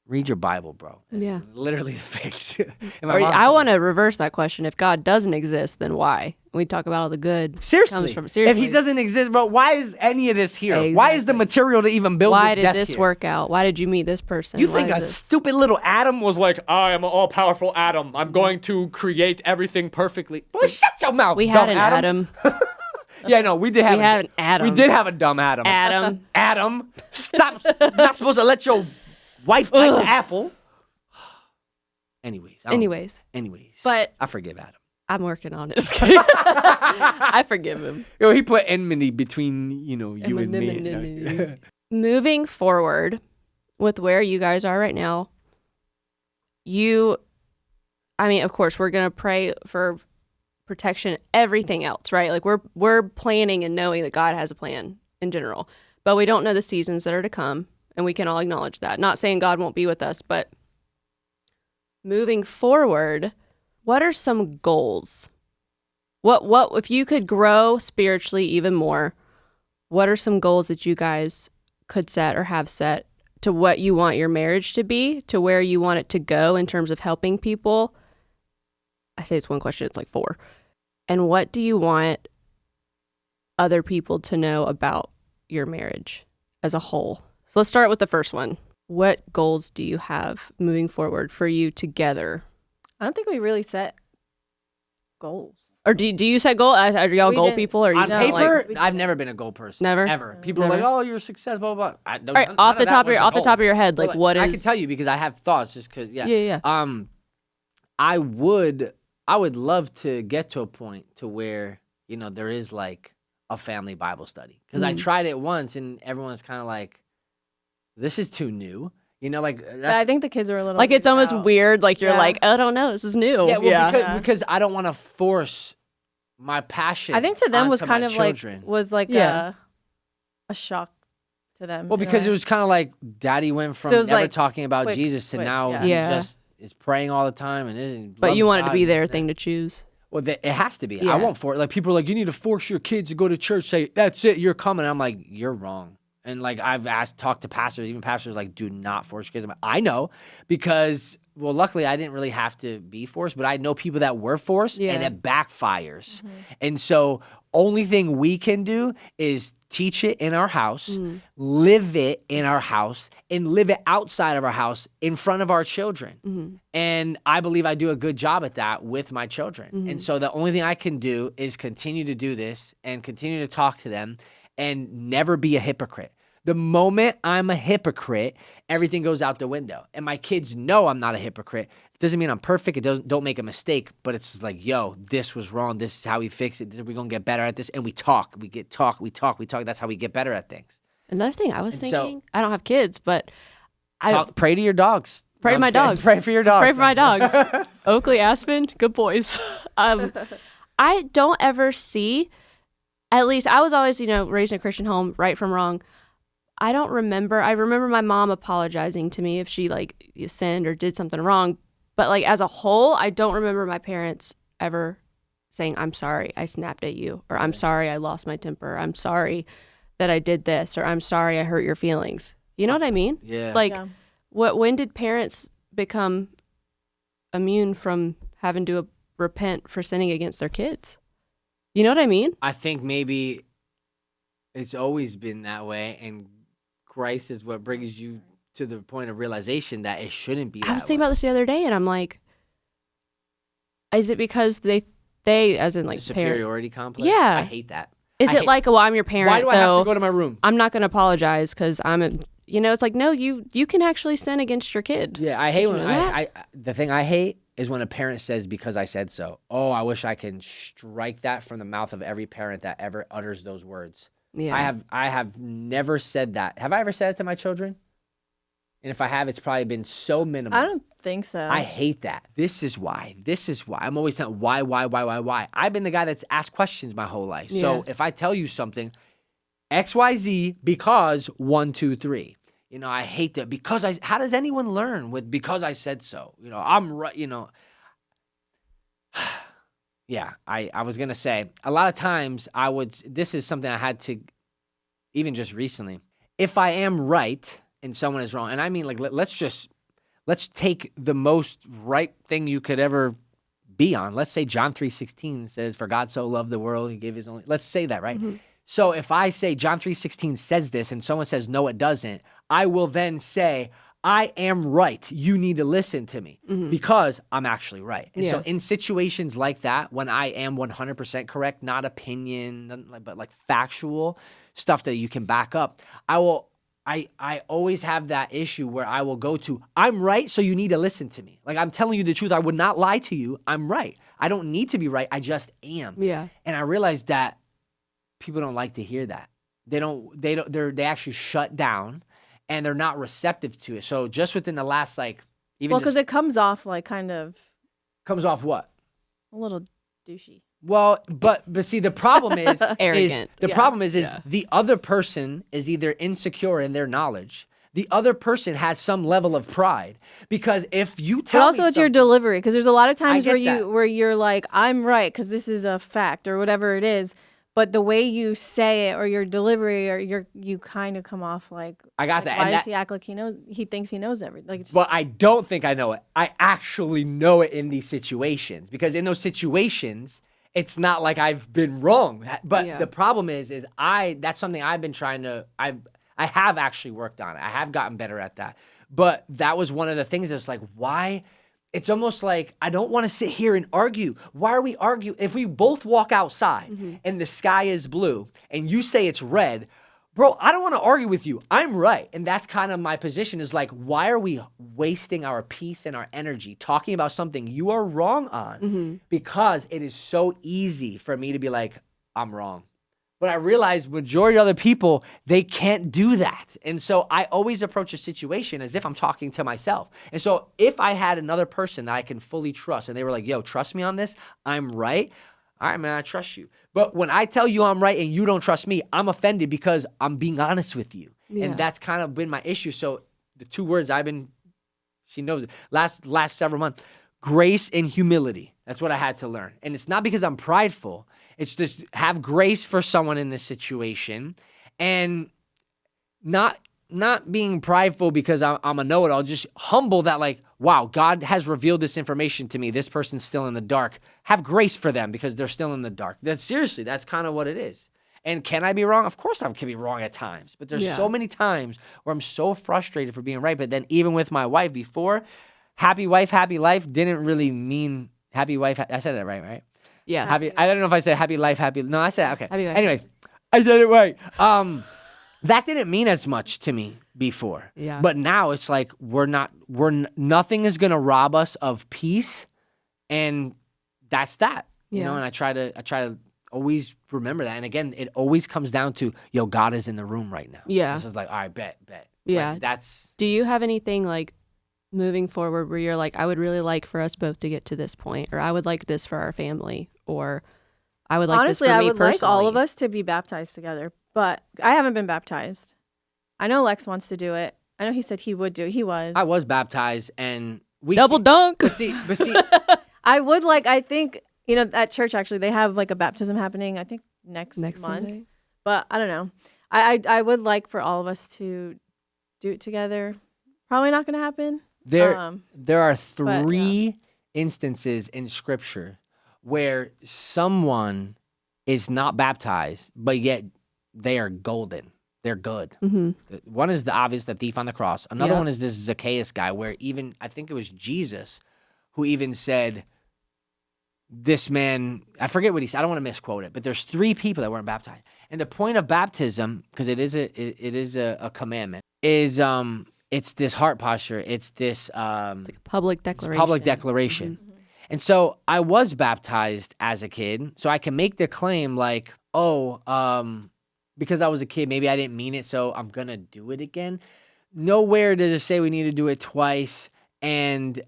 read your Bible, bro. It's literally fixed. I want to reverse that question. If God doesn't exist, then why? We talk about all the good. Seriously. If he doesn't exist, bro, why is any of this here? Exactly. Why is the material to even build why this desk did this here? work out? Why did you meet this person? You think a stupid little atom was like, I am an all-powerful atom. I'm going to create everything perfectly. Boy, shut your mouth, We dumb had an atom. Atom. No, we did have an Atom. We did have a dumb atom. Adam, stop. Not supposed to let your wife bite the apple. Anyways. But I forgive Adam. I'm working on it. I forgive him. He put enmity between, you and me. Moving forward with where you guys are right now, of course, we're going to pray for protection, everything else, right? Like we're planning and knowing that God has a plan in general, but we don't know the seasons that are to come, and we can all acknowledge that. Not saying God won't be with us, but moving forward, what are some goals? What if you could grow spiritually even more, what are some goals that you guys could set or have set to what you want your marriage to be, to where you want it to go in terms of helping people? I say it's one question, it's like 4. And what do you want other people to know about your marriage as a whole? So let's start with the first one. What goals do you have moving forward for you together? I don't think we really set goals. Or do you set goals? Are y'all goal people? Or on you paper, I've never been a goal person. Never? Ever. People Never. are like, oh, you're a success, blah, blah, blah. All right, off the top of your head, like what is... I can tell you because I have thoughts just because, Yeah. I would love to get to a point to where, there is like a family Bible study. Because I tried it once and everyone's kind of like, this is too new. I think the kids are a little like it's almost out. weird. Like you're like, I don't know, this is new. Yeah, because I don't want to force my passion. I think to them was onto kind my of children. a shock to them. Well, because it was kind of like Daddy went from So it was never like talking about quick Jesus to switch, now he yeah. just is praying all the time and But loves you want it to God be and their this and thing that. to choose. Well, it has to be. Yeah. I won't force. Like people are like, you need to force your kids to go to church. Say that's it, you're coming. And I'm like, you're wrong. And like I've talked to pastors, even pastors like, do not force your kids. I'm like, I know because luckily I didn't really have to be forced, but I know people that were forced and it backfires. And so only thing we can do is teach it in our house, live it in our house, and live it outside of our house in front of our children. And I believe I do a good job at that with my children. And so the only thing I can do is continue to do this and continue to talk to them and never be a hypocrite. The moment I'm a hypocrite, everything goes out the window. And my kids know I'm not a hypocrite. It doesn't mean I'm perfect. Don't make a mistake. But it's like, yo, this was wrong. This is how we fix it. We're going to get better at this. And we talk. We talk. That's how we get better at things. Another thing I was thinking, I don't have kids, but pray to your dogs. Pray to my dogs. Pray for your dogs. Pray for my dogs. Oakley, Aspen, good boys. I don't ever see, at least I was always, raised in a Christian home, right from wrong. I don't remember. I remember my mom apologizing to me if she sinned or did something wrong. But as a whole, I don't remember my parents ever saying, I'm sorry I snapped at you, or I'm sorry I lost my temper, or I'm sorry that I did this, or I'm sorry I hurt your feelings. You know what I mean? Yeah. When did parents become immune from having to repent for sinning against their kids? You know what I mean? I think maybe it's always been that way, and Christ is what brings you to the point of realization that it shouldn't be that way. I was thinking about this the other day, and I'm like, is it because they as in the superiority complex? Yeah. I hate that. Is it well, I'm your parent, why do I have to go to my room? I'm not going to apologize because it's like, no, you can actually sin against your kid. Yeah, I hate when the thing I hate is when a parent says, because I said so. Oh, I wish I can strike that from the mouth of every parent that ever utters those words. Yeah. I have never said that. Have I ever said it to my children? And if I have, it's probably been so minimal. I don't think so. I hate that. This is why. I'm always saying why. I've been the guy that's asked questions my whole life. Yeah. So if I tell you something, XYZ because 1, 2, 3. I hate that because how does anyone learn with because I said so? I'm right, Yeah, I was going to say, a lot of times this is something I had to, even just recently, if I am right and someone is wrong, and I mean, let's take the most right thing you could ever be on. Let's say John 3:16 says, for God so loved the world, he gave his only, let's say that, right? Mm-hmm. So if I say John 3:16 says this and someone says, no, it doesn't, I will then say, I am right. You need to listen to me because I'm actually right. And so in situations like that, when I am 100% correct, not opinion, but factual stuff that you can back up, I always have that issue where I will go to, I'm right, so you need to listen to me. I'm telling you the truth. I would not lie to you. I'm right. I don't need to be right. I just am. Yeah. And I realized that people don't like to hear that. They actually shut down. And they're not receptive to it. So just within the last because it comes off comes off what? A little douchey. Well, but see, the problem is arrogant. Problem is the other person is either insecure in their knowledge. The other person has some level of pride because if you tell but also me it's your delivery because there's a lot of times where you're like, I'm right because this is a fact or whatever it is. But the way you say it or your delivery or you kind of come off like, I got that. Why does he act like he knows? He thinks he knows everything. But I don't think I know it. I actually know it in these situations because in those situations, it's not like I've been wrong. But the problem is that's something I've been trying to, I have actually worked on it. I have gotten better at that. But that was one of the things that's like, why? It's almost like I don't want to sit here and argue. Why are we arguing? If we both walk outside and the sky is blue and you say it's red, bro, I don't want to argue with you. I'm right. And that's kind of my position is why are we wasting our peace and our energy talking about something you are wrong on? Because it is so easy for me to be like, I'm wrong. But I realize majority of other people, they can't do that. And so I always approach a situation as if I'm talking to myself. And so if I had another person that I can fully trust and they were like, yo, trust me on this, I'm right. All right, man, I trust you. But when I tell you I'm right and you don't trust me, I'm offended because I'm being honest with you. Yeah. And that's kind of been my issue. So the 2 words she knows it, last several months, grace and humility. That's what I had to learn. And it's not because I'm prideful. It's just have grace for someone in this situation and not being prideful because I'm a know-it-all, just humble that wow, God has revealed this information to me. This person's still in the dark. Have grace for them because they're still in the dark. That's kind of what it is. And can I be wrong? Of course I can be wrong at times. But there's so many times where I'm so frustrated for being right. But then even with my wife before, happy wife, happy life didn't really mean happy wife. I said that right? Yeah. I don't know if I said happy life, happy. No, I said, okay. Happy life. Anyways, I did it right. That didn't mean as much to me before. Yeah. But now it's like nothing is going to rob us of peace. And that's that. You know, and I try to always remember that. And again, it always comes down to, God is in the room right now. Yeah. This is like, all right, bet. Yeah. Like, that's. Do you have anything like moving forward where you're like, I would really like for us both to get to this point, or I would like this for our family, or I would like Honestly, this for I me would personally? like all of us to be baptized together, but I haven't been baptized. I know Lex wants to do it. I know he said he would do it. He was. I was baptized, and we Double dunk. But see, I would like. I think at church actually they have like a baptism happening. I think next month. Sunday. But I don't know. I would like for all of us to do it together. Probably not going to happen. There are three instances in Scripture where someone is not baptized, but yet they are golden. They're good. Mm-hmm. One is the obvious, the thief on the cross. Another one is this Zacchaeus guy where even, I think it was Jesus who even said, this man, I forget what he said. I don't want to misquote it, but there's three people that weren't baptized. And the point of baptism, because it is a commandment, is it's this heart posture. It's this Like public declaration. public declaration. Mm-hmm. And so I was baptized as a kid, so I can make the claim like, because I was a kid, maybe I didn't mean it, so I'm going to do it again. Nowhere does it say we need to do it twice. And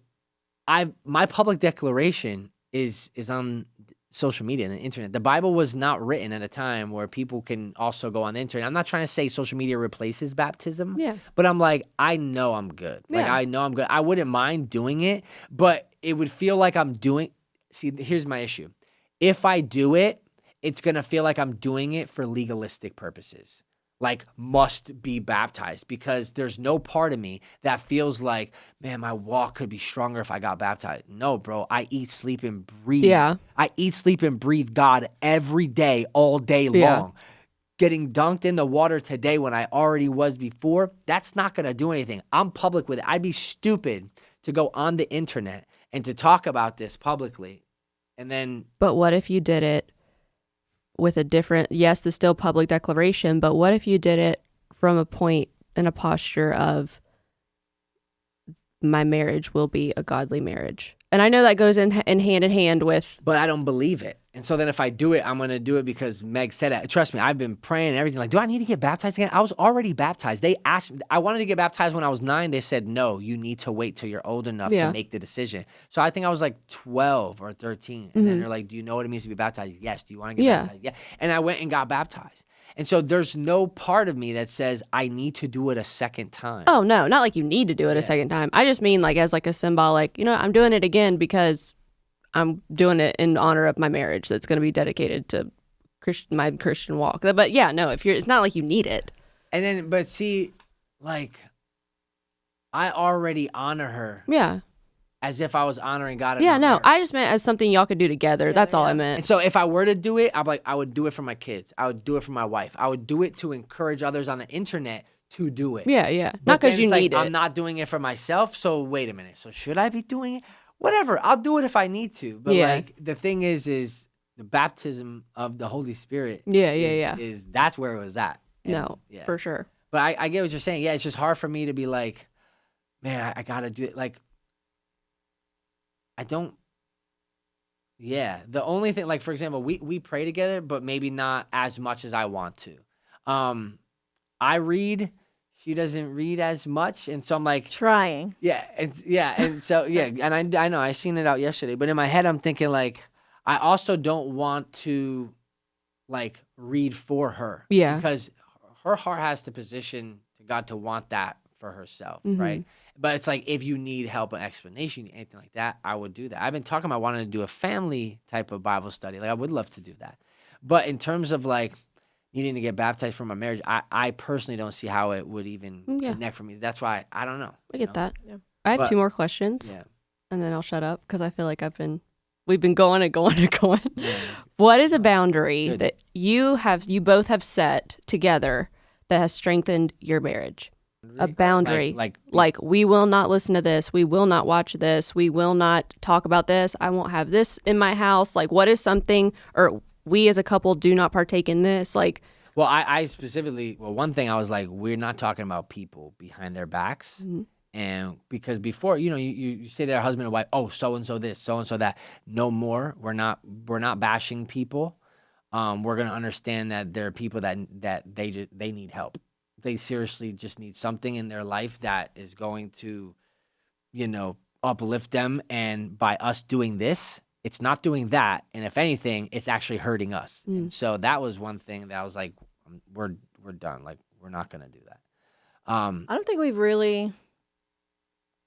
my public declaration is on social media and the internet. The Bible was not written at a time where people can also go on the internet. I'm not trying to say social media replaces baptism. Yeah. But I'm like, I know I'm good. Like, Yeah. I know I'm good. I wouldn't mind doing it, but it would feel like I'm doing. See, here's my issue. If I do it, it's going to feel like I'm doing it for legalistic purposes. Like, must be baptized, because there's no part of me that feels like, man, my walk could be stronger if I got baptized. No, bro. I eat, sleep, and breathe. Yeah. I eat, sleep, and breathe God every day, all day Yeah. long. Getting dunked in the water today when I already was before, that's not going to do anything. I'm public with it. I'd be stupid to go on the internet and to talk about this publicly. And then, But what if you did it with a different, yes, the still public declaration, but what if you did it from a point and a posture of, my marriage will be a godly marriage? And I know that goes in hand in hand with. but I don't believe it. And so then if I do it, I'm going to do it because Meg said it. Trust me, I've been praying and everything. Like, do I need to get baptized again? I was already baptized. They asked me, I wanted to get baptized when I was 9. They said, no, you need to wait till you're old enough to make the decision. So I think I was like 12 or 13. And then they're like, do you know what it means to be baptized? Yes. Do you want to get baptized? Yeah. And I went and got baptized. And so there's no part of me that says I need to do it a second time. Oh, no, not like you need to do it a second time. I just mean like as like a symbolic, I'm doing it again because I'm doing it in honor of my marriage that's going to be dedicated to my Christian walk. But yeah, no, it's not like you need it. And then, but see, like, I already honor her Yeah. as if I was honoring God. In Yeah, our no, marriage. I just meant as something y'all could do together. That's all I And meant. so if I were to do it, I would do it for my kids. I would do it for my wife. I would do it to encourage others on the internet to do it. Yeah, yeah. But Not because then you it's need like, it. I'm not doing it for myself. So wait a minute. So should I be doing it? Whatever. I'll do it if I need to. But like the thing is the baptism of the Holy Spirit. Is that's where it was at. And, No, for sure. But I get what you're saying. Yeah, it's just hard for me to be like, man, I gotta do it. Like, I don't. Yeah, the only thing, like, for example, we pray together, but maybe not as much as I want to. I read, she doesn't read as much, and so I'm like, Trying. and so and I know I seen it out yesterday, but in my head I'm thinking like, I also don't want to, like, read for her, because her heart has to position to God to want that for herself, right? But it's like, if you need help, an explanation, anything like that, I would do that. I've been talking about wanting to do a family type of Bible study. Like, I would love to do that. But in terms of, like, needing to get baptized for my marriage, I personally don't see how it would even connect for me. That's why I don't know. I get that. Yeah. I have But- 2 more questions, Yeah. and then I'll shut up because I feel like we've been going and going and going. Yeah. What is a boundary Good. that you both have set together that has strengthened your marriage? A boundary, like we will not listen to this, we will not watch this, we will not talk about this, I won't have this in my house. Like, what is something, or we as a couple do not partake in this? Like, Well, I specifically, one thing I was like, we're not talking about people behind their backs. And because before, you say to their husband and wife, oh, so-and-so this, so-and-so that. No more. We're not bashing people. We're going to understand that there are people that they need help. They seriously just need something in their life that is going to, uplift them. And by us doing this, it's not doing that. And if anything, it's actually hurting us. And so that was one thing that I was like, we're done. Like, we're not going to do that. I don't think we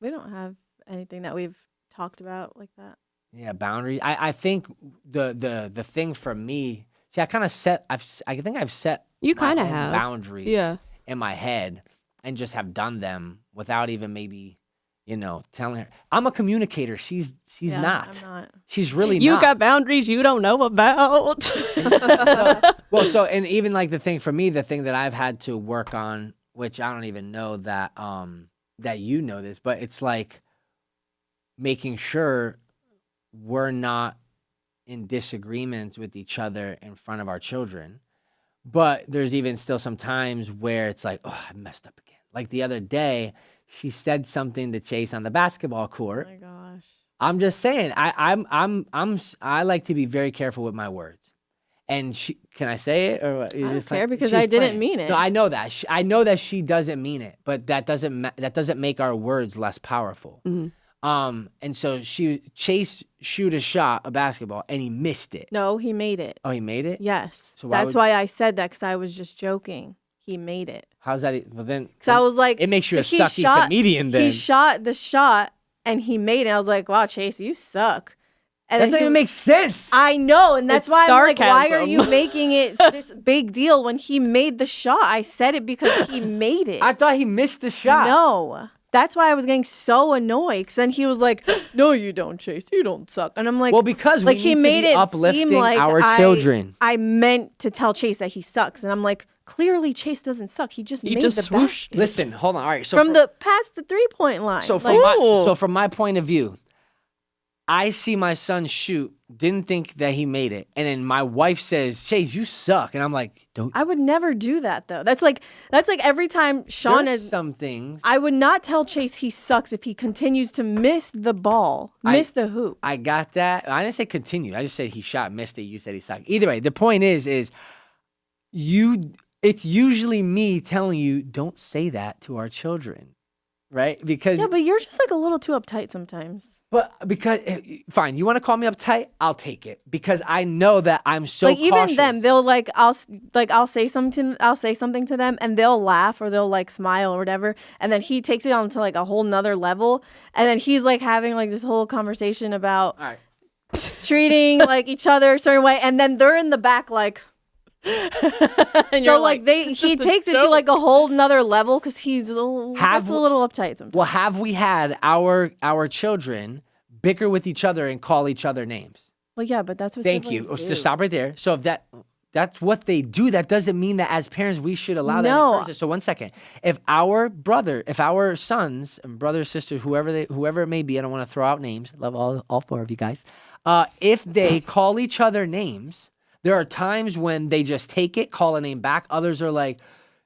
don't have anything that we've talked about like that. Yeah, boundaries. I think the thing for me, see, I think I've set you my kind of own have boundaries in my head and just have done them without even maybe, telling her. I'm a communicator. She's not. I'm not. She's really You not. got boundaries you don't know about. And even like the thing for me, the thing that I've had to work on, which I don't even know that that you know this, but it's like making sure we're not in disagreements with each other in front of our children. But there's even still some times where it's like, oh, I messed up again. Like the other day, she said something to Chase on the basketball court. Oh my gosh. I'm just saying, I like to be very careful with my words. And can I say it? Or I don't care because she's I didn't playing. mean it. No, I know that. I know that she doesn't mean it, but that doesn't make our words less powerful. And so Chase shoot a basketball, and he missed it. No, he made it. Oh, he made it? Yes. So that's why I said that, because I was just joking. He made it. How's that? Well, then. Because I was like, it makes you a he sucky comedian then. He shot the shot, and he made it. I was like, wow, Chase, you suck. And That then doesn't even make sense. I know, and that's It's why I'm like, why are sarcasm. you making it this big deal when he made the shot? I said it because he made it. I thought he missed the shot. No. That's why I was getting so annoyed, because then he was like, no, you don't, Chase. You don't suck. And I'm like, Well, because we he need made to be it uplifting seem like our children. I meant to tell Chase that he sucks. And I'm like, clearly Chase doesn't suck. He just made just the swooshed. basket. Listen, hold on. All right. So From past the 3-point line. So Like, from my point of view, I see my son shoot, didn't think that he made it, and then my wife says, "Chase, you suck," and I'm like, "Don't." I would never do that, though. That's like every time Sean There's is. some things. I would not tell Chase he sucks if he continues to miss the ball, miss the hoop. I got that. I didn't say continue. I just said he shot, missed it. You said he sucked. Either way, the point is it's usually me telling you, don't say that to our children, right? Because Yeah, but you're just like a little too uptight sometimes. fine, you want to call me uptight? I'll take it because I know that I'm so Like even cautious. them, they'll I'll say something to them, and they'll laugh or they'll like smile or whatever, and then he takes it on to like a whole nother level, and then he's like having like this whole conversation about All right. treating like each other a certain way, and then they're in the back like. and So like he takes it to like a whole nother level because he's a little uptight sometimes. Well, have we had our children bicker with each other and call each other names? Well, yeah, but that's what. Thank you. siblings do. Just stop right there. So if that's what they do, that doesn't mean that as parents we should allow that. No. And encourage it. So 1 second. If our sons and brothers, sisters, whoever it may be, I don't want to throw out names. Love all 4 of you guys. If they call each other names. There are times when they just take it, call a name back. Others are like,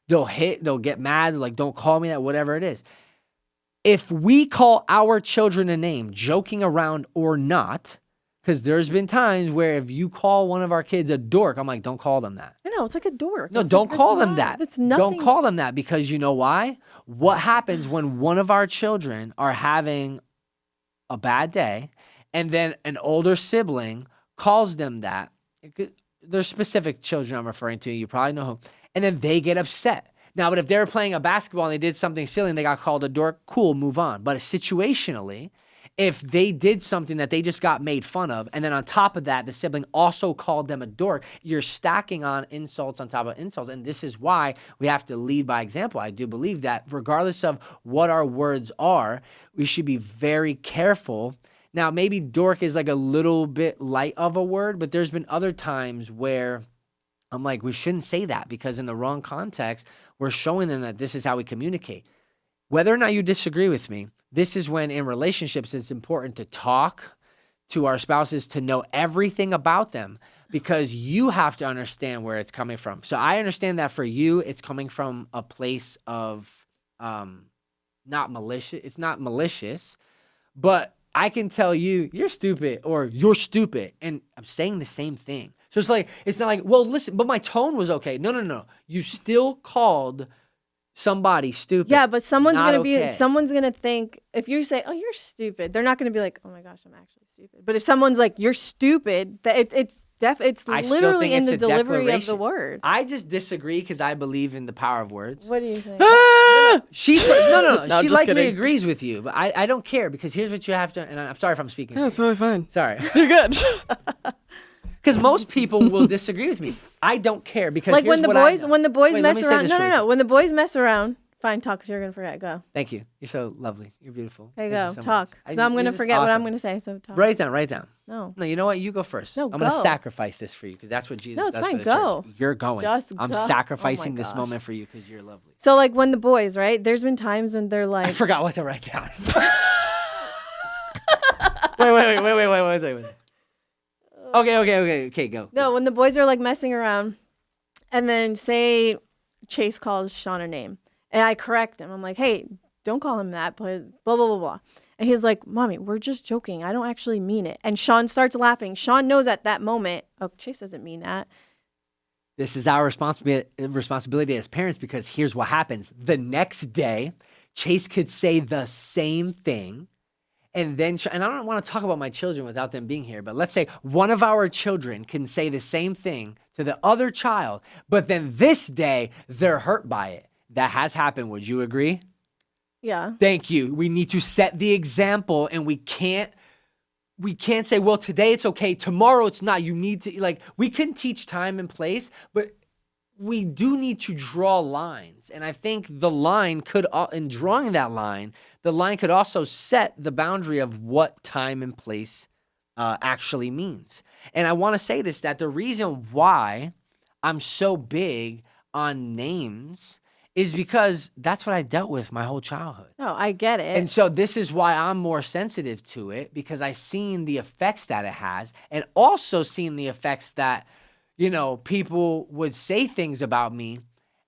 they'll get mad, they're like, don't call me that, whatever it is. If we call our children a name, joking around or not, because there's been times where if you call one of our kids a dork, I'm like, don't call them that. I know, it's like a dork. No, It's don't like, call that's them not- that. That's nothing. Don't call them that because you know why? What happens when one of our children are having a bad day and then an older sibling calls them that? There's specific children I'm referring to. You probably know who. And then they get upset. Now, but if they were playing a basketball and they did something silly and they got called a dork, cool, move on. But situationally, if they did something that they just got made fun of, and then on top of that, the sibling also called them a dork, you're stacking on insults on top of insults. And this is why we have to lead by example. I do believe that regardless of what our words are, we should be very careful. Now, maybe dork is like a little bit light of a word, but there's been other times where I'm like, we shouldn't say that because in the wrong context, we're showing them that this is how we communicate. Whether or not you disagree with me, this is when in relationships, it's important to talk to our spouses to know everything about them because you have to understand where it's coming from. So I understand that for you, it's coming from a place of not malicious. It's not malicious, but I can tell you, you're stupid or you're stupid. And I'm saying the same thing. So it's not like, well, listen, but my tone was okay. No. You still called somebody stupid. Yeah, but someone's Not gonna think if you say, "Oh, you're stupid," they're not gonna be like, "Oh my gosh, I'm actually stupid." But if someone's like, "You're stupid," it's I still literally think in it's the a delivery of the declaration. word. I just disagree because I believe in the power of words. What do you think? She no. No, She just likely kidding. agrees with you, but I don't care because here's what you have to. And I'm sorry if I'm speaking. Yeah, it's totally fine. Sorry, You're good. because most people will disagree with me. I don't care because Like here's when the what I boys know. when the boys Wait, let mess me say around. this No, really no. quick. When the boys mess around, fine, talk because you're gonna forget. Go. Thank you. You're so lovely. You're beautiful. There you Thank go. you so Talk. much. Because I'm You're gonna just forget what I'm awesome. gonna say. So talk. Write it down. No. No, you know what? You go first. No, I'm going to go. sacrifice this for you because that's what Jesus No, it's does fine. for the Go. church. You're going. Just I'm go. sacrificing Oh my this gosh. moment for you because you're lovely. So like when the boys, right? There's been times when they're I like, forgot what to write down. wait, one second. Okay, go. no, when the boys are like messing around, and then say Chase calls Sean a name, and I correct him. I'm like, hey, don't call him that, but blah blah blah blah. And he's like, Mommy, we're just joking. I don't actually mean it. And Sean starts laughing. Sean knows at that moment, oh, Chase doesn't mean that. This is our responsibility as parents because here's what happens. The next day, Chase could say the same thing. And then, and I don't want to talk about my children without them being here, but let's say one of our children can say the same thing to the other child, but then this day they're hurt by it. That has happened. Would you agree? Yeah. Thank you. We need to set the example and we can't say, well, today it's okay. Tomorrow it's not. You need to we can teach time and place, but we do need to draw lines. And I think the line could, in drawing that line, the line could also set the boundary of what time and place actually means. And I want to say this, that the reason why I'm so big on names is because that's what I dealt with my whole childhood. No, I get it. And so this is why I'm more sensitive to it because I've seen the effects that it has and also seen the effects that, people would say things about me.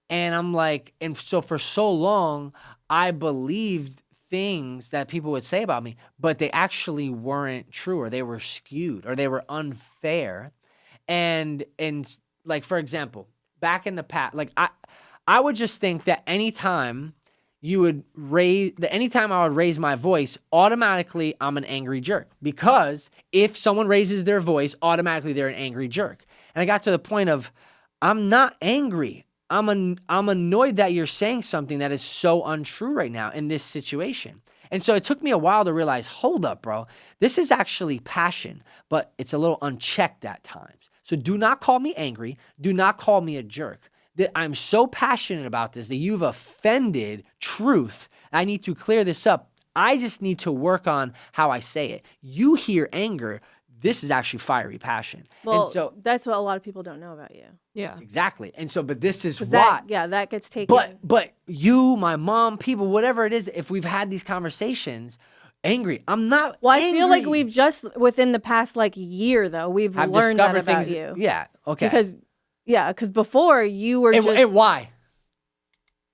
And I'm like, and so for so long, I believed things that people would say about me, but they actually weren't true or they were skewed or they were unfair. And like, for example, back in the past, like I would just think that anytime I would raise my voice, automatically I'm an angry jerk. Because if someone raises their voice, automatically they're an angry jerk. And I got to the point of, I'm not angry. I'm annoyed that you're saying something that is so untrue right now in this situation. And so it took me a while to realize, hold up, bro. This is actually passion, but it's a little unchecked at times. So do not call me angry. Do not call me a jerk. That I'm so passionate about this that you've offended truth. I need to clear this up. I just need to work on how I say it. You hear anger. This is actually fiery passion. well, and so that's what a lot of people don't know about you. Yeah. exactly. And so, but this is 'Cause why. that gets taken. But you, my mom, people, whatever it is, if we've had these conversations, angry. I'm not. Well, I feel like angry. we've just within the past year though, we've I've learned that discovered about things. you. Yeah. Okay. Because before you were and just why?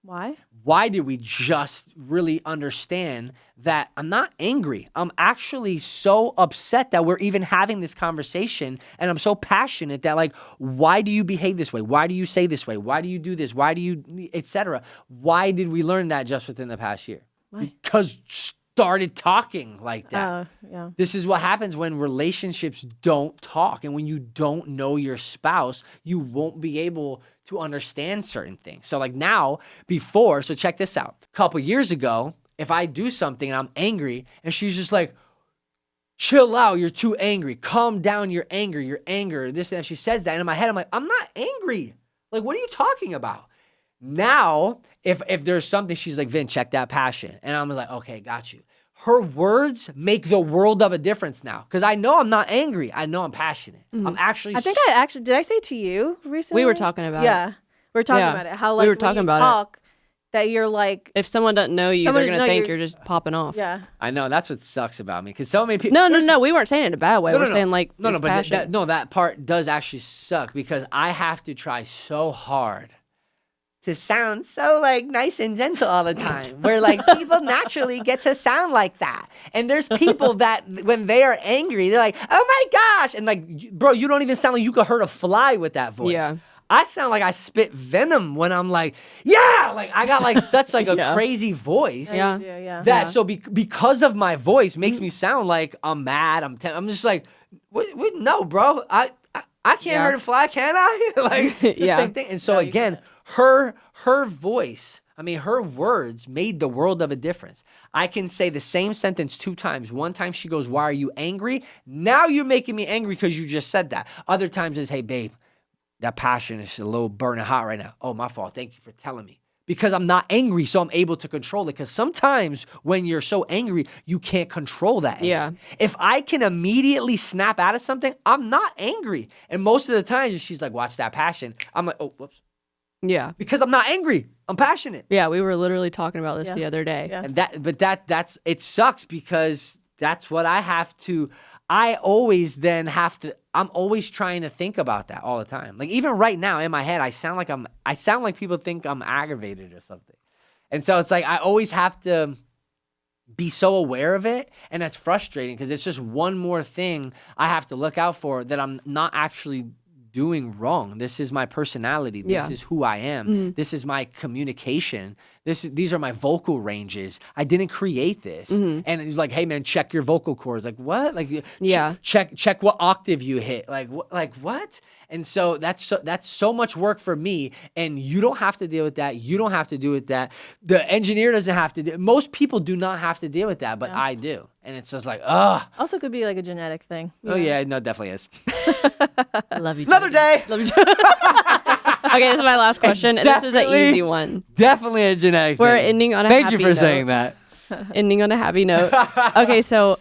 why? Why did we just really understand that I'm not angry? I'm actually so upset that we're even having this conversation, and I'm so passionate that why do you behave this way? Why do you say this way? Why do you do this? Why do you, etc.? Why did we learn that just within the past year? Why? Because started talking like that. Yeah. This is what happens when relationships don't talk. And when you don't know your spouse, you won't be able to understand certain things. So so check this out. A couple years ago, if I do something and I'm angry and she's just like, chill out, you're too angry. Calm down your anger, this and that. She says that, and in my head, I'm like, I'm not angry. Like, what are you talking about? Now, if there's something, she's like, Vin, check that passion. And I'm like, okay, got you. Her words make the world of a difference now. Because I know I'm not angry. I know I'm passionate. I'm actually... I think did I say to you recently? We were talking about Yeah. it. We were talking about it. How like we were when talking you about talk, that you're like... If someone doesn't know you, they're Someone going to doesn't know think you're- you're just popping off. Yeah. I know, that's what sucks about me. Because so many people... No, we weren't saying it in a bad way. We're saying like, No, it's but passion. that part does actually suck because I have to try so hard to sound so like nice and gentle all the time. Where like people naturally get to sound like that. And there's people that when they are angry, they're like, oh my gosh. And like, bro, you don't even sound like you could hurt a fly with that voice. Yeah. I sound like I spit venom when I'm like, yeah, like I got like such like a Yeah. crazy voice. Yeah. You do, yeah. That so because of my voice makes me sound like I'm mad. I'm just like, no, bro. I can't hurt a fly, can I? Like it's the Yeah. same thing. And so again, her voice, I mean, her words made the world of a difference. I can say the same sentence 2 times. One time she goes, why are you angry? Now you're making me angry because you just said that. Other times is, hey, babe, that passion is a little burning hot right now. Oh, my fault. Thank you for telling me. Because I'm not angry, so I'm able to control it. Because sometimes when you're so angry, you can't control that anger. Yeah. If I can immediately snap out of something, I'm not angry. And most of the times, she's like, watch that passion. I'm like, oh, whoops. Yeah. Because I'm not angry. I'm passionate. Yeah, we were literally talking about this Yeah. the other day. Yeah. And that's it sucks because that's what I have to. I always then have to. I'm always trying to think about that all the time. Like even right now in my head, I sound like people think I'm aggravated or something. And so it's like I always have to be so aware of it, and that's frustrating because it's just one more thing I have to look out for that I'm not actually doing wrong. This is my personality. This is who I am. This is my communication. These are my vocal ranges. I didn't create this. And it's like, hey man, check your vocal cords. Like what? Like check what octave you hit. Like what? And so that's so much work for me. And you don't have to deal with that. You don't have to deal with that. The engineer doesn't have to. Most people do not have to deal with that, but I do. And it's just like, ugh. Also could be like a genetic thing. Oh yeah, no, it definitely is. I love you. Another day. Okay, this is my last question. And this is an easy one. Definitely a genetic We're thing. ending on a Thank happy you for note. saying that. Ending on a happy note. Okay, so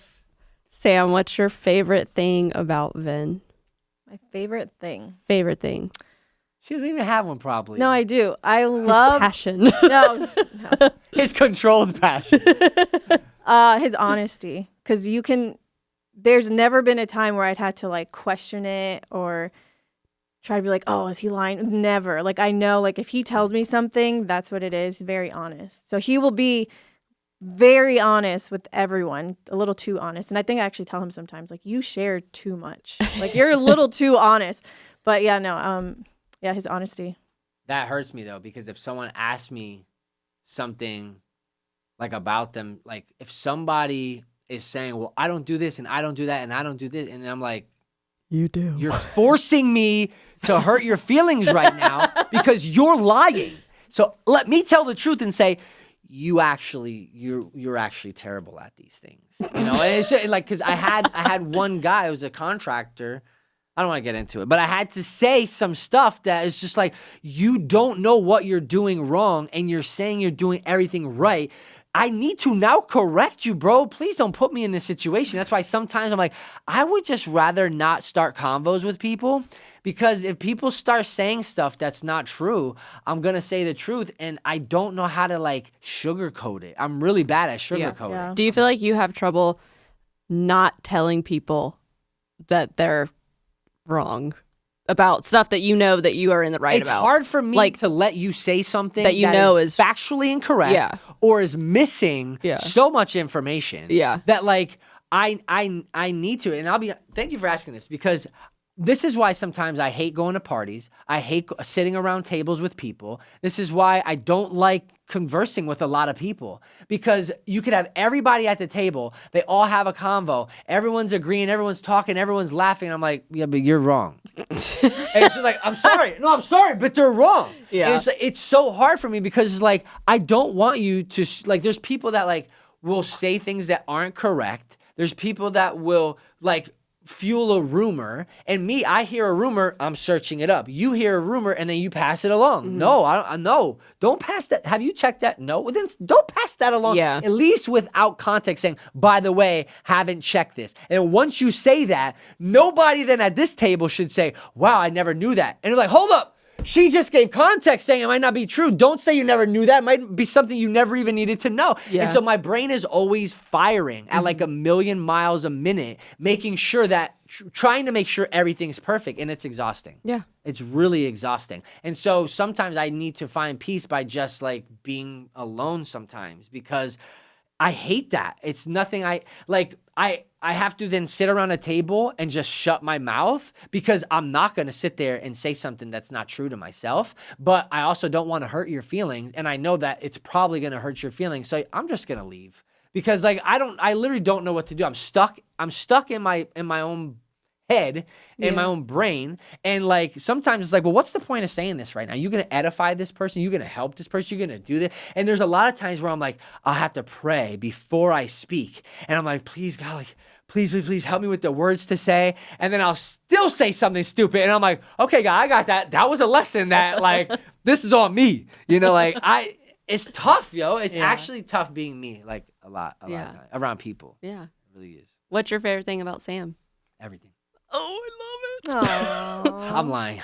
Sam, what's your favorite thing about Vin? My favorite thing. Favorite thing. She doesn't even have one probably. No, I do. I His love passion. no, His controlled passion. his honesty. Because there's never been a time where I'd had to like question it or try to be like, oh, is he lying? Never. Like I know, like if he tells me something, that's what it is. Very honest. So he will be very honest with everyone, a little too honest. And I think I actually tell him sometimes, like, you share too much. Like you're a little too honest. But yeah, no, his honesty. That hurts me though, because if someone asks me something like about them, like if somebody is saying, well, I don't do this and I don't do that and I don't do this, and I'm like, You do. you're forcing me to hurt your feelings right now because you're lying. So let me tell the truth and say, you're actually terrible at these things. You know, and it's just, like, cause I had one guy who was a contractor. I don't want to get into it, but I had to say some stuff that is just like, you don't know what you're doing wrong and you're saying you're doing everything right. I need to now correct you, bro. Please don't put me in this situation. That's why sometimes I'm like, I would just rather not start convos with people, because if people start saying stuff that's not true, I'm going to say the truth, and I don't know how to like sugarcoat it. I'm really bad at sugarcoating. Yeah. Do you feel like you have trouble not telling people that they're wrong about stuff that you know that you are in the right It's about? hard for me Like, to let you say something that you know is is- factually incorrect, Yeah. or is missing Yeah. so much information, Yeah. that like I need to. And thank you for asking this, because this is why sometimes I hate going to parties. I hate sitting around tables with people. This is why I don't like conversing with a lot of people, because you could have everybody at the table. They all have a convo. Everyone's agreeing. Everyone's talking. Everyone's laughing. I'm like, yeah, but you're wrong. And it's just like, I'm sorry. No, I'm sorry, but they're wrong. Yeah. And it's so hard for me, because it's like, I don't want you to, like, there's people that like will say things that aren't correct There's people that will like fuel a rumor, and me, I hear a rumor, I'm searching it up. You hear a rumor and then you pass it along. No, no, don't pass that. Have you checked that? No, well, then don't pass that along. Yeah. At least without context saying, by the way, haven't checked this. And once you say that, nobody then at this table should say, wow, I never knew that. And you're like, hold up. She just gave context saying it might not be true. Don't say you never knew that. It might be something you never even needed to know. Yeah. And so my brain is always firing at like 1,000,000 miles a minute, making sure that, trying to make sure everything's perfect. And it's exhausting. Yeah. It's really exhausting. And so sometimes I need to find peace by just like being alone sometimes, because I hate that. It's nothing I have to then sit around a table and just shut my mouth, because I'm not going to sit there and say something that's not true to myself. But I also don't want to hurt your feelings. And I know that it's probably going to hurt your feelings. So I'm just going to leave, because like, I literally don't know what to do. I'm stuck in my own head, in my own brain. And like, sometimes it's like, well, what's the point of saying this right now? You're going to edify this person. You're going to help this person. You're going to do this. And there's a lot of times where I'm like, I'll have to pray before I speak. And I'm like, please God, like, please help me with the words to say. And then I'll still say something stupid. And I'm like, okay, God, I got that. That was a lesson that like, this is on me. You know, like it's tough, yo. It's actually tough being me, like a lot of time around people. Yeah. It really is. What's your favorite thing about Sam? Everything. Oh, I love it. Aww. I'm lying.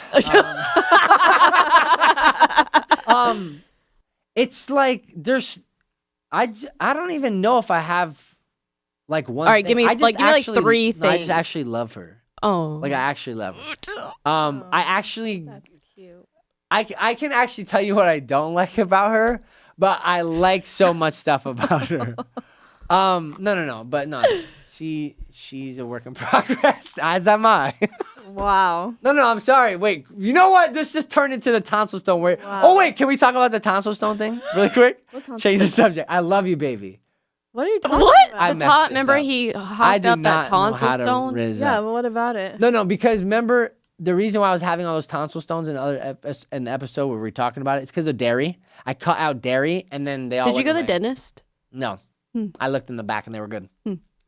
It's like I don't even know if I have like one. All right, thing. give me like 3 things. No, I just actually love her. Oh. Like I actually love her. I actually, That's cute. I can actually tell you what I don't like about her, but I like so much stuff about her. No. She's a work in progress, as am I. Wow. No, I'm sorry. Wait, you know what? This just turned into the tonsil stone. Wow. Oh, wait, can we talk about the tonsil stone thing really quick? Change the subject. I love you, baby. What are you talking What? about? I The messed this remember up. he I hopped do up not that know tonsil how to stone? rizz Yeah, up. but what about it? No, because remember the reason why I was having all those tonsil stones in the episode where we were talking about it's because of dairy. I cut out dairy, and then they all. Did you went go to the away. dentist? No, I looked in the back and they were good.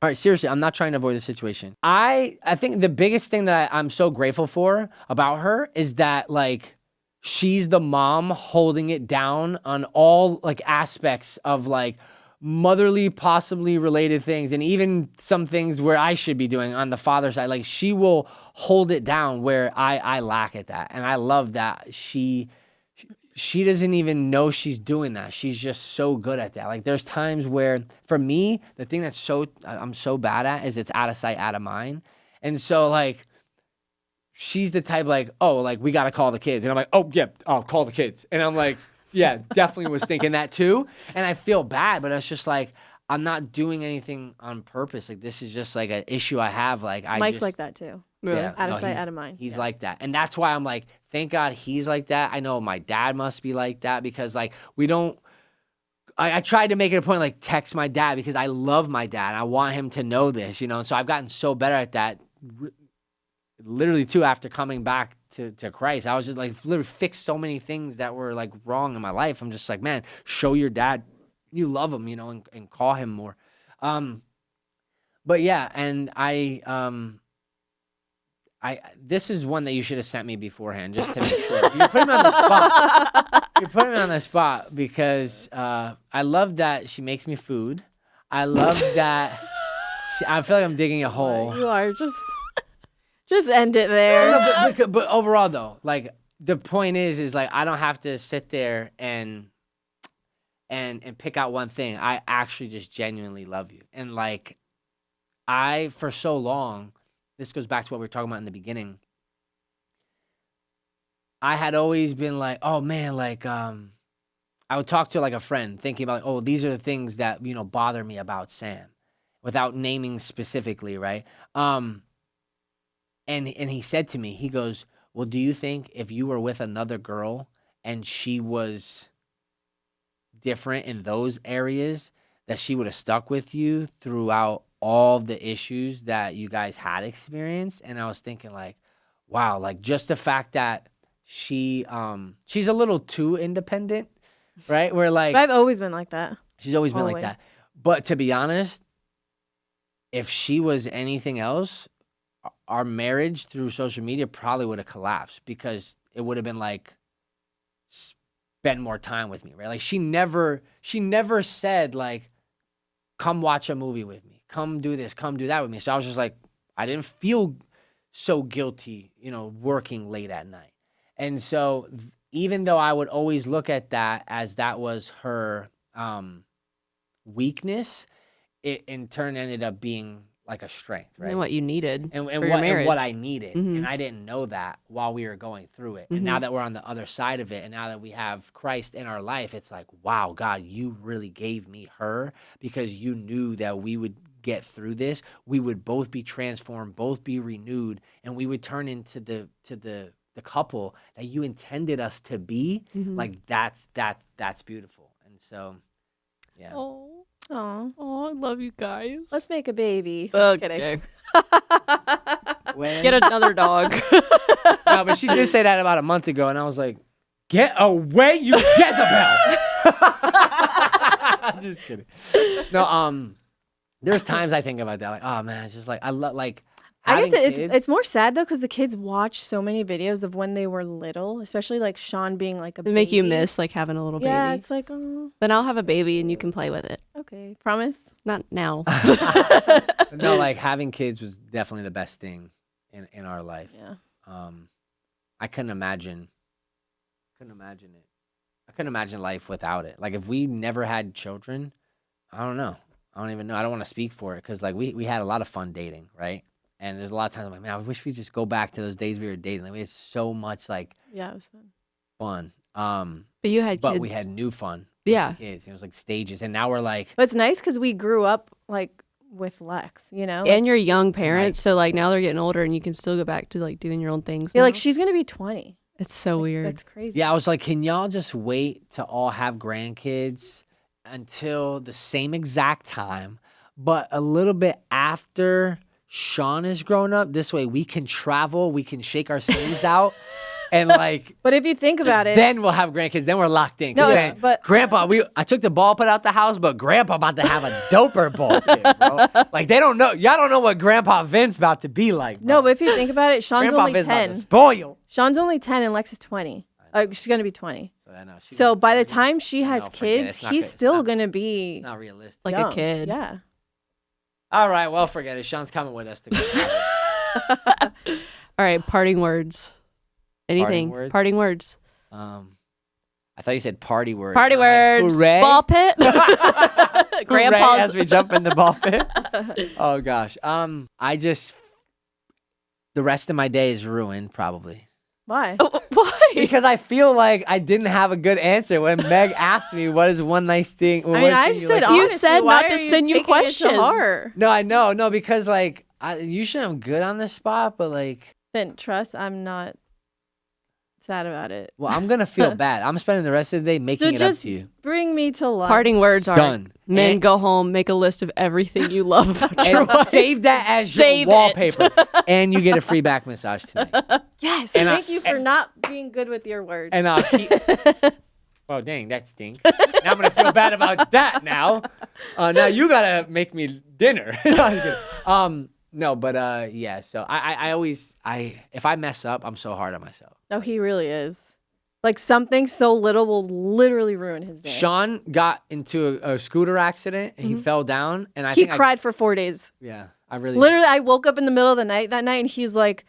All right, seriously, I'm not trying to avoid the situation. I think the biggest thing that I'm so grateful for about her is that like she's the mom holding it down on all like aspects of like motherly, possibly related things, and even some things where I should be doing on the father side. Like she will hold it down where I lack at that, and I love that she doesn't even know she's doing that. She's just so good at that. Like there's times where for me, the thing I'm so bad at is it's out of sight, out of mind. And so like, she's the type like, oh, like we got to call the kids. And I'm like, oh yeah, I'll call the kids. And I'm like, yeah, definitely was thinking that too. And I feel bad, but it's just like, I'm not doing anything on purpose. Like this is just like an issue I have. Like Mike's like that too. Yeah, Out of no, sight, out of mind. He's like that. And that's why I'm like, thank God he's like that. I know my dad must be like that, because like I tried to make it a point, like text my dad, because I love my dad. I want him to know this, you know? And so I've gotten so better at that. Literally too, after coming back to Christ, I was just like literally fixed so many things that were like wrong in my life. I'm just like, man, show your dad you love him, you know, and call him more. But yeah, and this is one that you should have sent me beforehand, just to make sure. You're putting me on the spot. You're putting me on the spot because I love that she makes me food. I love that. I feel like I'm digging a hole. You are just end it there. No, but overall though, like the point is like I don't have to sit there and pick out one thing. I actually just genuinely love you, and like for so long. This goes back to what we were talking about in the beginning. I had always been like, oh man, like I would talk to like a friend thinking about, oh, these are the things that, you know, bother me about Sam without naming specifically, right? And he said to me, he goes, well, do you think if you were with another girl and she was different in those areas that she would have stuck with you throughout all the issues that you guys had experienced? And I was thinking like, wow, like just the fact that she's a little too independent, right? Where like, But I've always been like that. she's always been like that. But to be honest, if she was anything else, our marriage through social media probably would have collapsed because it would have been like, spend more time with me, right? Like she never said like, come watch a movie with me, come do this, come do that with me. So I was just like, I didn't feel so guilty, working late at night. And so even though I would always look at that as that was her weakness, it in turn ended up being like a strength, right? And what you needed and for your marriage. And what I needed. Mhm. And I didn't know that while we were going through it. And now that we're on the other side of it, and now that we have Christ in our life, it's like, wow, God, you really gave me her because you knew that we would get through this. We would both be transformed, both be renewed, and we would turn into the couple that you intended us to be. Like that's beautiful. And so, yeah. Oh, I love you guys. let's make a baby. Just Okay. kidding. Get another dog. No, but she did say that about a month ago, and I was like, "Get away, you Jezebel!" I'm just kidding. No, there's times I think about that, like, oh man, it's just like I love like. I guess Kids. it's more sad though because the kids watch so many videos of when they were little, especially like Sean being like a It make you baby. miss like having a little Yeah, baby. it's like, oh, Then I'll have a baby and you can play with it. okay, promise. Not now. No, like having kids was definitely the best thing in our life. Yeah. I couldn't imagine it. I couldn't imagine life without it. Like if we never had children, I don't know. I don't even know. I don't want to speak for it because like we had a lot of fun dating, right? And there's a lot of times I'm like, man, I wish we just go back to those days we were dating. Like we had so much like Yeah, it was fun. fun. But you had But kids. we had new fun. Yeah. With the kids. It was like stages, and now we're like, But it's nice because we grew up like with Lex, And like, you're young parents, so like now they're getting older and you can still go back to like doing your own things. Yeah, now. like she's gonna be 20. It's so weird. That's crazy. yeah. I was like, can y'all just wait to all have grandkids until the same exact time, but a little bit after Sean is grown up? This way we can travel, we can shake our sleeves out, and like. But if you think about it, Then we'll have grandkids. Then we're locked in. 'Cause No, then but- Grandpa, I took the ball put out the house, but Grandpa about to have a doper ball pit, bro. Like they don't know. Y'all don't know what Grandpa Vince about to be like. Bro. no, but if you think about it, Sean's Grandpa only Vince about 10. to spoil. Sean's only 10 and Lex is 20. She's gonna be 20. So, I know, So by the time she has forget it. kids, It's not he's good. It's still not- gonna be It's not realistic. like young. a kid. Yeah. All right, well, forget it. Sean's coming with us to go. All right, parting words. Anything? words? Parting words. I thought you said party words. Party I'm like, words. hooray. Ball pit. Hooray Grandpa's. as we jump in the ball pit. Oh gosh. I just the rest of my day is ruined probably. Why? Why? Because I feel like I didn't have a good answer when Meg asked me what is one nice thing. I mean, I said You honestly, said why not to are send you taking it to questions. heart? No, I know. No, because like usually I'm good on this spot, but like, Then trust, I'm not sad about it. well, I'm gonna feel bad. I'm spending the rest of the day making So it up just to you. bring me to lunch. Parting words are Done. men And- go home, make a list of everything you love about your And wife. save that as Save your it. wallpaper, and you get a free back massage tonight. Yes. And Thank you for not being good with your words. And I'll keep. Oh dang, that stinks. Now I'm gonna feel bad about that. Now you gotta make me dinner. No, I'm just kidding. No, but yeah. So I always if I mess up, I'm so hard on myself. Oh, he really is. Like something so little will literally ruin his day. Sean got into a scooter accident and he fell down, and I He think cried for 4 days. yeah, I really Literally, I woke up in the middle of the night that night and he's like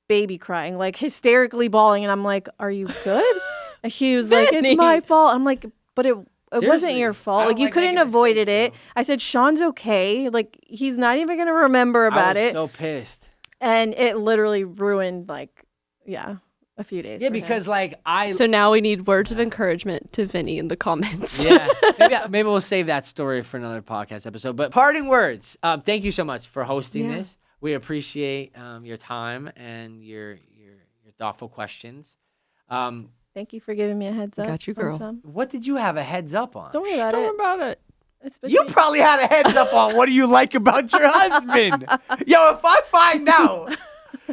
baby crying, like hysterically bawling. And I'm like, are you good? And he was like, it's Vinny. my fault. I'm like, but it wasn't Seriously, your I fault. don't Like you like couldn't making avoided mistakes, it. I said, Sean's okay. Like he's not even going to remember about I was it. so pissed. And it literally ruined like, a few days. Yeah, for him. because like I So now we need words of encouragement to Vinny in the comments. yeah, maybe we'll save that story for another podcast episode. But parting words. Thank you so much for hosting this. We appreciate your time and your thoughtful questions. Thank you for giving me a heads up. Got you, on girl. some. What did you have a heads up on? Don't worry about Don't it. worry about it. It's You between- probably had a heads up on what do you like about your husband. Yo, if I find out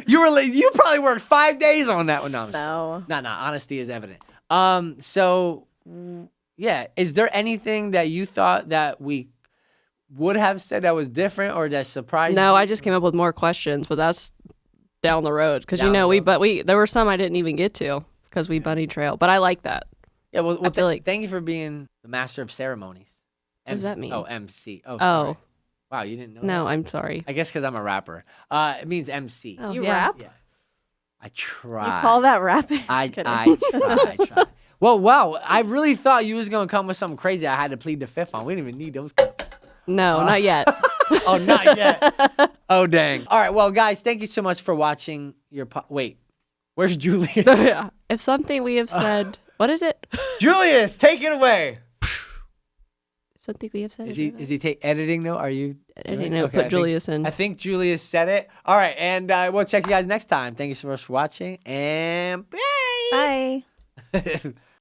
you probably worked 5 days on that one. No, I'm just No. No, honesty is evident. So yeah, is there anything that you thought that we would have said that was different or that surprised No, you? I just came up with more questions, but that's down the road because Down the road. there were some I didn't even get to because we bunny trail. But I like that. Yeah, well, I feel like- thank you for being the master of ceremonies. What does that mean? Oh, MC. Oh, Oh. sorry. Wow, you didn't know No, that? I'm sorry. I guess because I'm a rapper. It means MC. Oh, You yeah. rap? Yeah. I try. You call that rapping? I Just kidding. try. Well, wow. I really thought you was going to come with something crazy I had to plead the fifth on. We didn't even need those clips. No, not yet. Oh, not yet. Oh, dang. All right. Well, guys, thank you so much for watching your Wait. Where's Julius? Yeah. If something we have said, what is it? Julius, take it away. Something we have said. Is he editing though? Are you? I didn't know. Put Julius in. I think Julius said it. All right. And we'll check you guys next time. Thank you so much for watching. And bye. Bye.